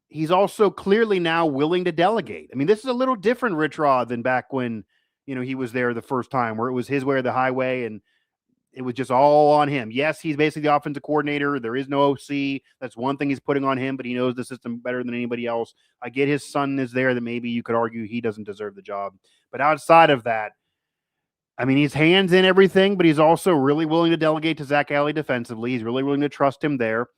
he's also clearly now willing to delegate. I mean, this is a little different Rich Rod than back when, he was there the first time where it was his way or the highway and it was just all on him. Yes, he's basically the offensive coordinator. There is no OC. That's one thing he's putting on him, but he knows the system better than anybody else. I get his son is there that maybe you could argue he doesn't deserve the job. But outside of that, I mean, he's hands in everything, but he's also really willing to delegate to Zach Alley defensively. He's really willing to trust him there.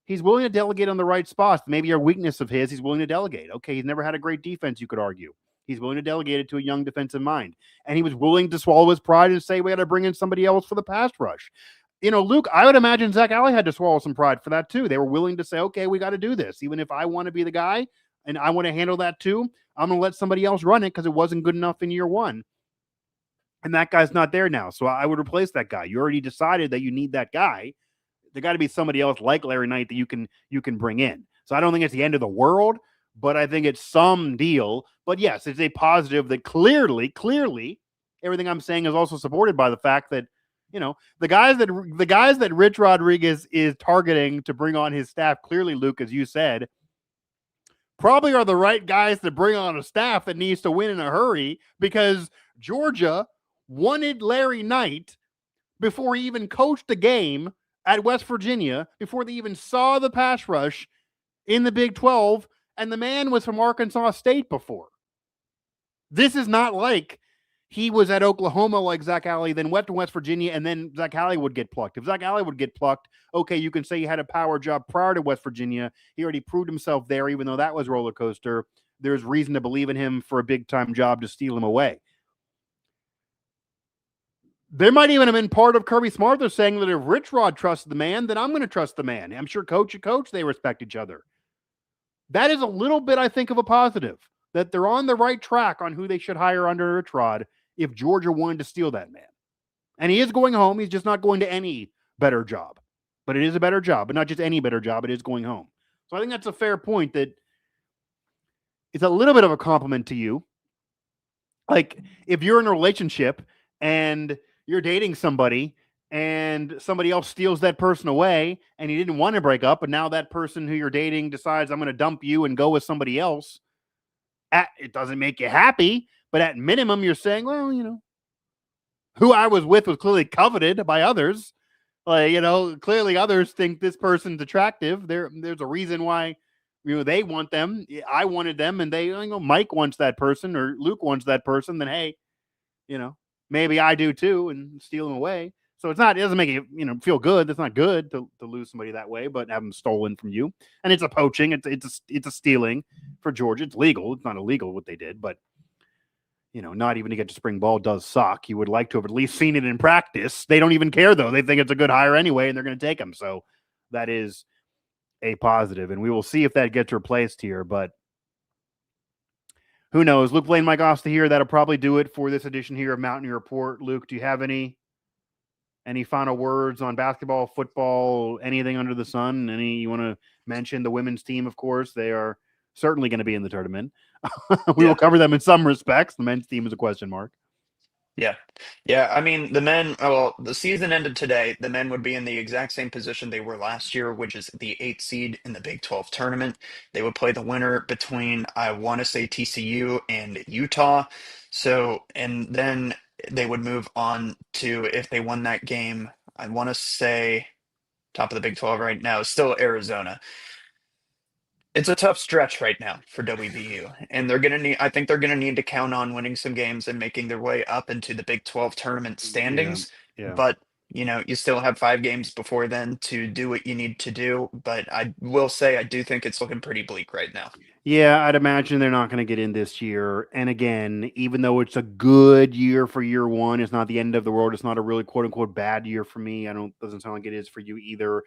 He's willing to delegate on the right spots. Maybe a weakness of his, he's willing to delegate. Okay, he's never had a great defense, you could argue. He's willing to delegate it to a young defensive mind. And he was willing to swallow his pride and say, we got to bring in somebody else for the pass rush. Luke, I would imagine Zach Alley had to swallow some pride for that too. They were willing to say, okay, we got to do this. Even if I want to be the guy and I want to handle that too, I'm going to let somebody else run it because it wasn't good enough in year one. And that guy's not there now. So I would replace that guy. You already decided that you need that guy. There got to be somebody else like Larry Knight that you can bring in. So I don't think it's the end of the world, but I think it's some deal. But yes, it's a positive that clearly, everything I'm saying is also supported by the fact that the guys that Rich Rodriguez is targeting to bring on his staff. Clearly, Luke, as you said, probably are the right guys to bring on a staff that needs to win in a hurry because Georgia wanted Larry Knight before he even coached a game at West Virginia, before they even saw the pass rush in the Big 12, and the man was from Arkansas State before. This is not like he was at Oklahoma like Zach Alley, then went to West Virginia, and then Zach Alley would get plucked. If Zach Alley would get plucked, okay, you can say he had a power job prior to West Virginia. He already proved himself there, even though that was roller coaster. There's reason to believe in him for a big-time job to steal him away. There might even have been part of Kirby Smart there saying that if Rich Rod trusts the man, then I'm going to trust the man. I'm sure coach, they respect each other. That is a little bit, I think, of a positive, that they're on the right track on who they should hire under Rich Rod if Georgia wanted to steal that man. And he is going home. He's just not going to any better job. But it is a better job, but not just any better job. It is going home. So I think that's a fair point that it's a little bit of a compliment to you. Like if you're in a relationship and you're dating somebody and somebody else steals that person away and you didn't want to break up, but now that person who you're dating decides I'm going to dump you and go with somebody else, it doesn't make you happy, but at minimum you're saying, well, who I was with was clearly coveted by others. Like, clearly others think this person's attractive. There's a reason why, they want them. I wanted them, and they, Mike wants that person or Luke wants that person. Then, hey, maybe I do too, and steal them away. So it doesn't make you, feel good. That's not good to lose somebody that way, but have them stolen from you. And it's a poaching. It's a stealing for Georgia. It's legal. It's not illegal what they did, but not even to get to spring ball does suck. You would like to have at least seen it in practice. They don't even care though. They think it's a good hire anyway, and they're going to take them. So that is a positive, and we will see if that gets replaced here, but who knows? Luke Blain, Mike Asti here. That'll probably do it for this edition here of Mountaineer Report. Luke, do you have any final words on basketball, football, anything under the sun? Any you want to mention? The women's team, of course, they are certainly going to be in the tournament. We will cover them in some respects. The men's team is a question mark. Yeah. Yeah. I mean, the men, well, the season ended today. The men would be in the exact same position they were last year, which is the 8th seed in the Big 12 tournament. They would play the winner between, I want to say, TCU and Utah. So, and then they would move on to, if they won that game, I want to say, top of the Big 12 right now, still Arizona. It's a tough stretch right now for WVU, and I think they're gonna need to count on winning some games and making their way up into the Big 12 tournament Yeah. standings. Yeah. But You still have 5 games before then to do what you need to do. But I will say, I do think it's looking pretty bleak right now. Yeah, I'd imagine they're not going to get in this year. And again, even though it's a good year for year one, it's not the end of the world. It's not a really quote unquote bad year for me. Doesn't sound like it is for you either.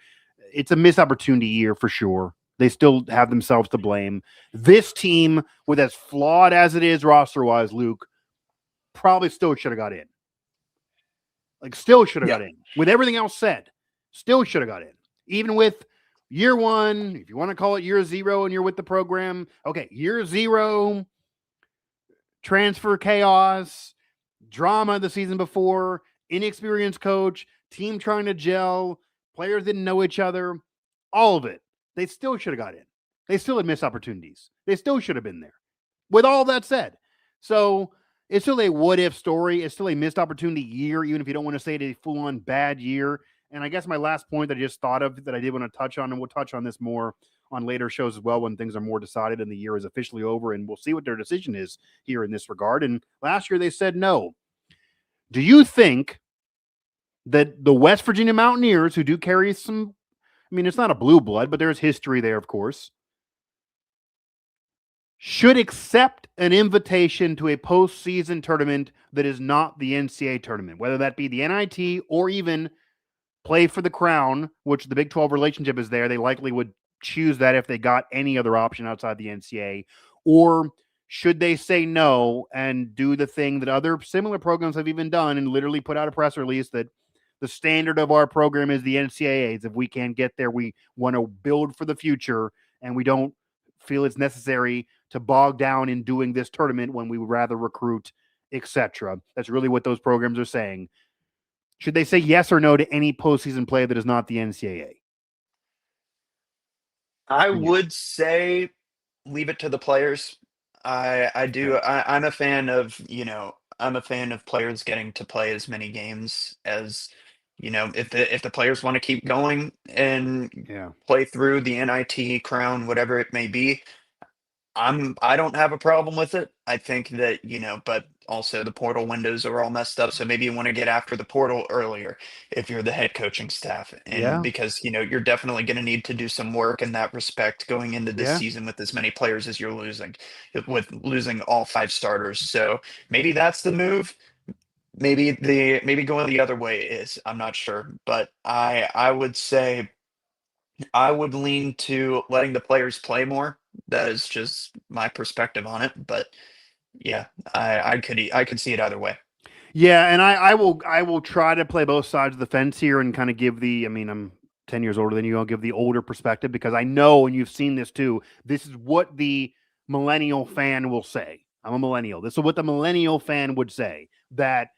It's a missed opportunity year for sure. They still have themselves to blame. This team, with as flawed as it is roster wise, Luke, probably still should have got in. Like, still should have Yeah. got in. With everything else said, still should have got in. Even with year one, if you want to call it year zero and you're with the program, okay, year zero, transfer chaos, drama the season before, inexperienced coach, team trying to gel, players didn't know each other, all of it. They still should have got in. They still had missed opportunities. They still should have been there. With all that said, so it's still a what if story. It's still a missed opportunity year, even if you don't want to say it a full on bad year. And I guess my last point that I just thought of that I did want to touch on, and we'll touch on this more on later shows as well when things are more decided and the year is officially over, and we'll see what their decision is here in this regard. And last year they said no. Do you think that the West Virginia Mountaineers, who do carry some, I mean, it's not a blue blood, but there's history there, of course, should accept an invitation to a postseason tournament that is not the NCAA tournament, whether that be the NIT or even play for the crown, which the Big 12 relationship is there. They likely would choose that if they got any other option outside the NCAA. Or should they say no and do the thing that other similar programs have even done and literally put out a press release that the standard of our program is the NCAAs. If we can't get there, we want to build for the future, and we don't feel it's necessary to bog down in doing this tournament when we would rather recruit, etc. That's really what those programs are saying. Should they say yes or no to any postseason play that is not the NCAA? I For you. would say leave it to the players. I do. Okay. I'm a fan of, I'm a fan of players getting to play as many games as, if the players want to keep going and Yeah. play through the NIT crown, whatever it may be. I don't have a problem with it. I think that, but also the portal windows are all messed up. So maybe you want to get after the portal earlier if you're the head coaching staff. And Yeah. because, you're definitely going to need to do some work in that respect going into this Yeah. season with as many players as you're losing, with losing all 5 starters. So maybe that's the move. Maybe going the other way is, I'm not sure. But I would say I would lean to letting the players play more. That is just my perspective on it, but yeah, I could see it either way. Yeah, and I will try to play both sides of the fence here and kind of give the, I mean, I'm 10 years older than you. I'll give the older perspective because I know, and you've seen this too, this is what the millennial fan will say. I'm a millennial. This is what the millennial fan would say, that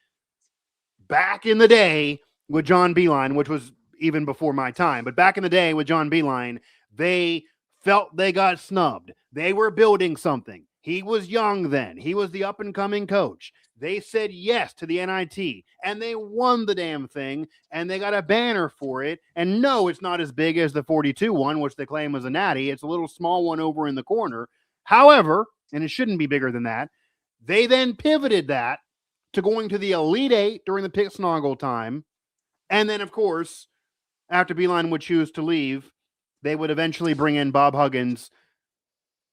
back in the day with John Beeline, which was even before my time, but back in the day with John Beeline, they felt they got snubbed. They were building something. He was young then. He was the up and coming coach. They said yes to the NIT and they won the damn thing and they got a banner for it. And no, it's not as big as the 42 one, which they claim was a natty. It's a little small one over in the corner. However, and it shouldn't be bigger than that, they then pivoted that to going to the Elite Eight during the Pick Snoggle time. And then, of course, after Beeline would choose to leave, they would eventually bring in Bob Huggins.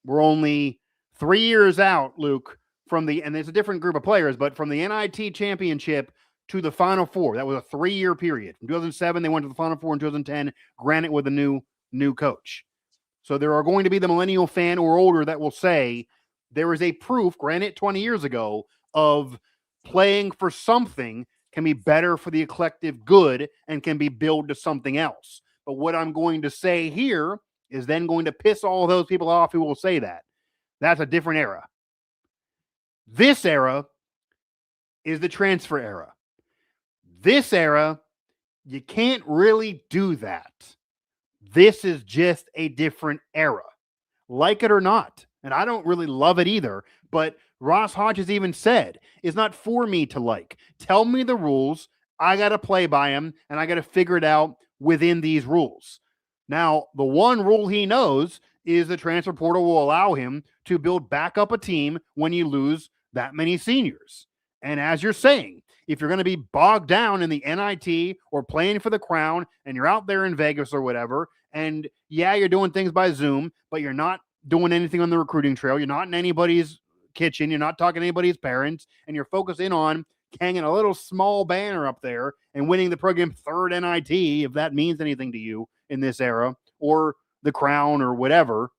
We're only 3 years out, Luke, from the, and it's a different group of players, but from the NIT championship to the Final Four. That was a 3-year period. From 2007, they went to the Final Four in 2010, granted with a new coach. So there are going to be the millennial fan or older that will say there is a proof, granted 20 years ago, of playing for something can be better for the collective good and can be built to something else. But what I'm going to say here is then going to piss all those people off who will say that. That's a different era. This era is the transfer era. This era, you can't really do that. This is just a different era, like it or not. And I don't really love it either, but Ross Hodges even said, it's not for me to like. Tell me the rules. I got to play by them, and I got to figure it out within these rules. Now, the one rule he knows is the transfer portal will allow him to build back up a team when you lose that many seniors. And as you're saying, if you're going to be bogged down in the NIT or playing for the crown and you're out there in Vegas or whatever, and yeah, you're doing things by Zoom, but you're not doing anything on the recruiting trail. You're not in anybody's kitchen. You're not talking to anybody's parents, and you're focusing on hanging a little small banner up there and winning the program third NIT, if that means anything to you in this era, or the crown or whatever.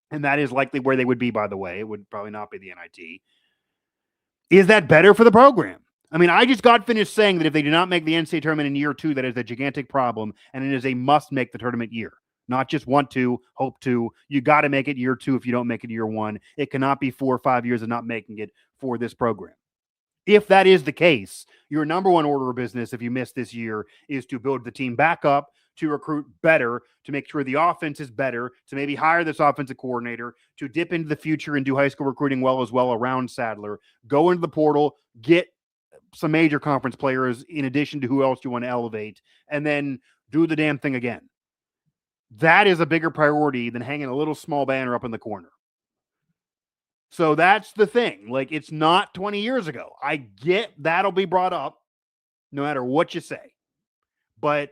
And that is likely where they would be, by the way. It would probably not be the NIT. Is that better for the program? I mean, I just got finished saying that if they do not make the NCAA tournament in year 2, that is a gigantic problem, and it is a must make the tournament year. Not just want to, hope to. You got to make it year 2 if you don't make it year 1. It cannot be 4 or 5 years of not making it for this program. If that is the case, your number one order of business, if you miss this year, is to build the team back up, to recruit better, to make sure the offense is better, to maybe hire this offensive coordinator, to dip into the future and do high school recruiting well as well around Sadler, go into the portal, get some major conference players in addition to who else you want to elevate, and then do the damn thing again. That is a bigger priority than hanging a little small banner up in the corner. So that's the thing. Like, it's not 20 years ago. I get that'll be brought up no matter what you say. But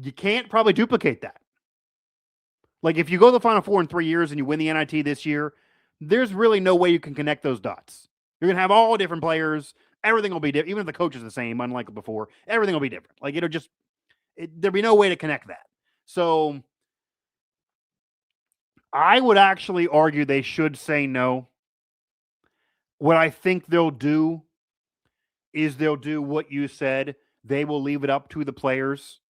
you can't probably duplicate that. Like, if you go to the Final Four in 3 years and you win the NIT this year, there's really no way you can connect those dots. You're going to have all different players. Everything will be different. Even if the coach is the same, unlike before, everything will be different. Like, there'll be no way to connect that. So I would actually argue they should say no. What I think they'll do is they'll do what you said. They will leave it up to the players.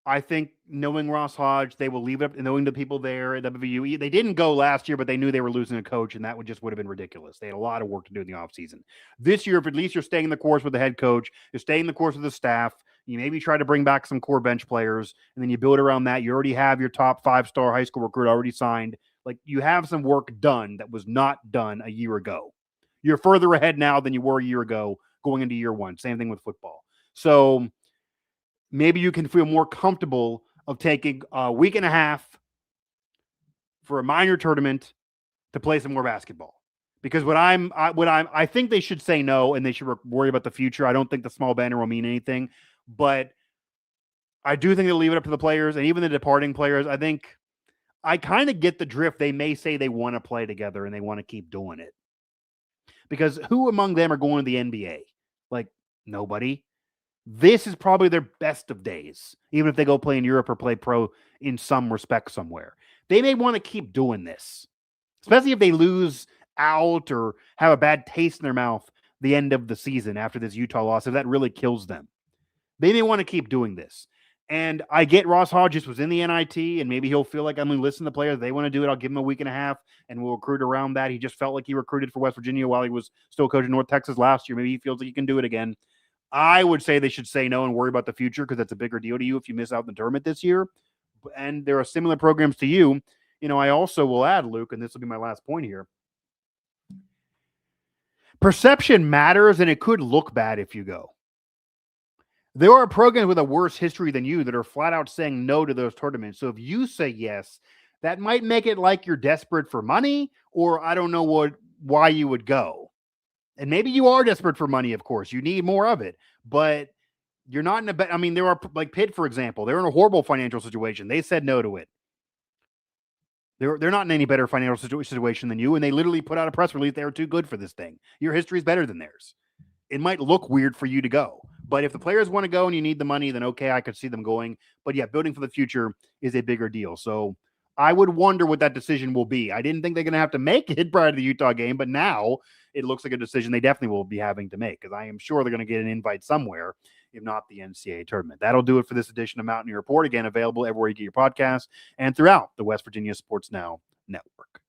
I think, knowing Ross Hodge, they will leave it up, and knowing the people there at WVU. They didn't go last year, but they knew they were losing a coach, and that would have been ridiculous. They had a lot of work to do in the offseason. This year, if at least you're staying the course with the head coach, you're staying the course with the staff, you maybe try to bring back some core bench players, and then you build around that. You already have your top 5-star high school recruit already signed. Like, you have some work done that was not done a year ago. You're further ahead now than you were a year ago going into year 1. Same thing with football. So maybe you can feel more comfortable of taking a week and a half for a minor tournament to play some more basketball. Because I think they should say no, and they should worry about the future. I don't think the small banner will mean anything, but I do think they'll leave it up to the players, and even the departing players. I kind of get the drift. They may say they want to play together and they want to keep doing it. Because who among them are going to the NBA? Like, nobody. This is probably their best of days, even if they go play in Europe or play pro in some respect somewhere. They may want to keep doing this, especially if they lose out or have a bad taste in their mouth the end of the season after this Utah loss, if that really kills them. They may want to keep doing this. And I get Ross Hodges was in the NIT, and maybe he'll feel like I'm going to listen to players. They want to do it. I'll give him a week and a half, and we'll recruit around that. He just felt like he recruited for West Virginia while he was still coaching North Texas last year. Maybe he feels like he can do it again. I would say they should say no and worry about the future, because that's a bigger deal to you if you miss out in the tournament this year. And there are similar programs to you. I also will add, Luke, and this will be my last point here. Perception matters, and it could look bad if you go. There are programs with a worse history than you that are flat out saying no to those tournaments. So if you say yes, that might make it like you're desperate for money, or I don't know why you would go. And maybe you are desperate for money, of course. You need more of it. But you're not in a bad... I mean, there are, like Pitt, for example. They're in a horrible financial situation. They said no to it. They're not in any better financial situation than you, and they literally put out a press release. They were too good for this thing. Your history is better than theirs. It might look weird for you to go. But if the players want to go and you need the money, then okay, I could see them going. But yeah, building for the future is a bigger deal. So I would wonder what that decision will be. I didn't think they're going to have to make it prior to the Utah game, but now it looks like a decision they definitely will be having to make, because I am sure they're going to get an invite somewhere, if not the NCAA tournament. That'll do it for this edition of Mountaineer Report. Again, available everywhere you get your podcasts and throughout the West Virginia Sports Now network.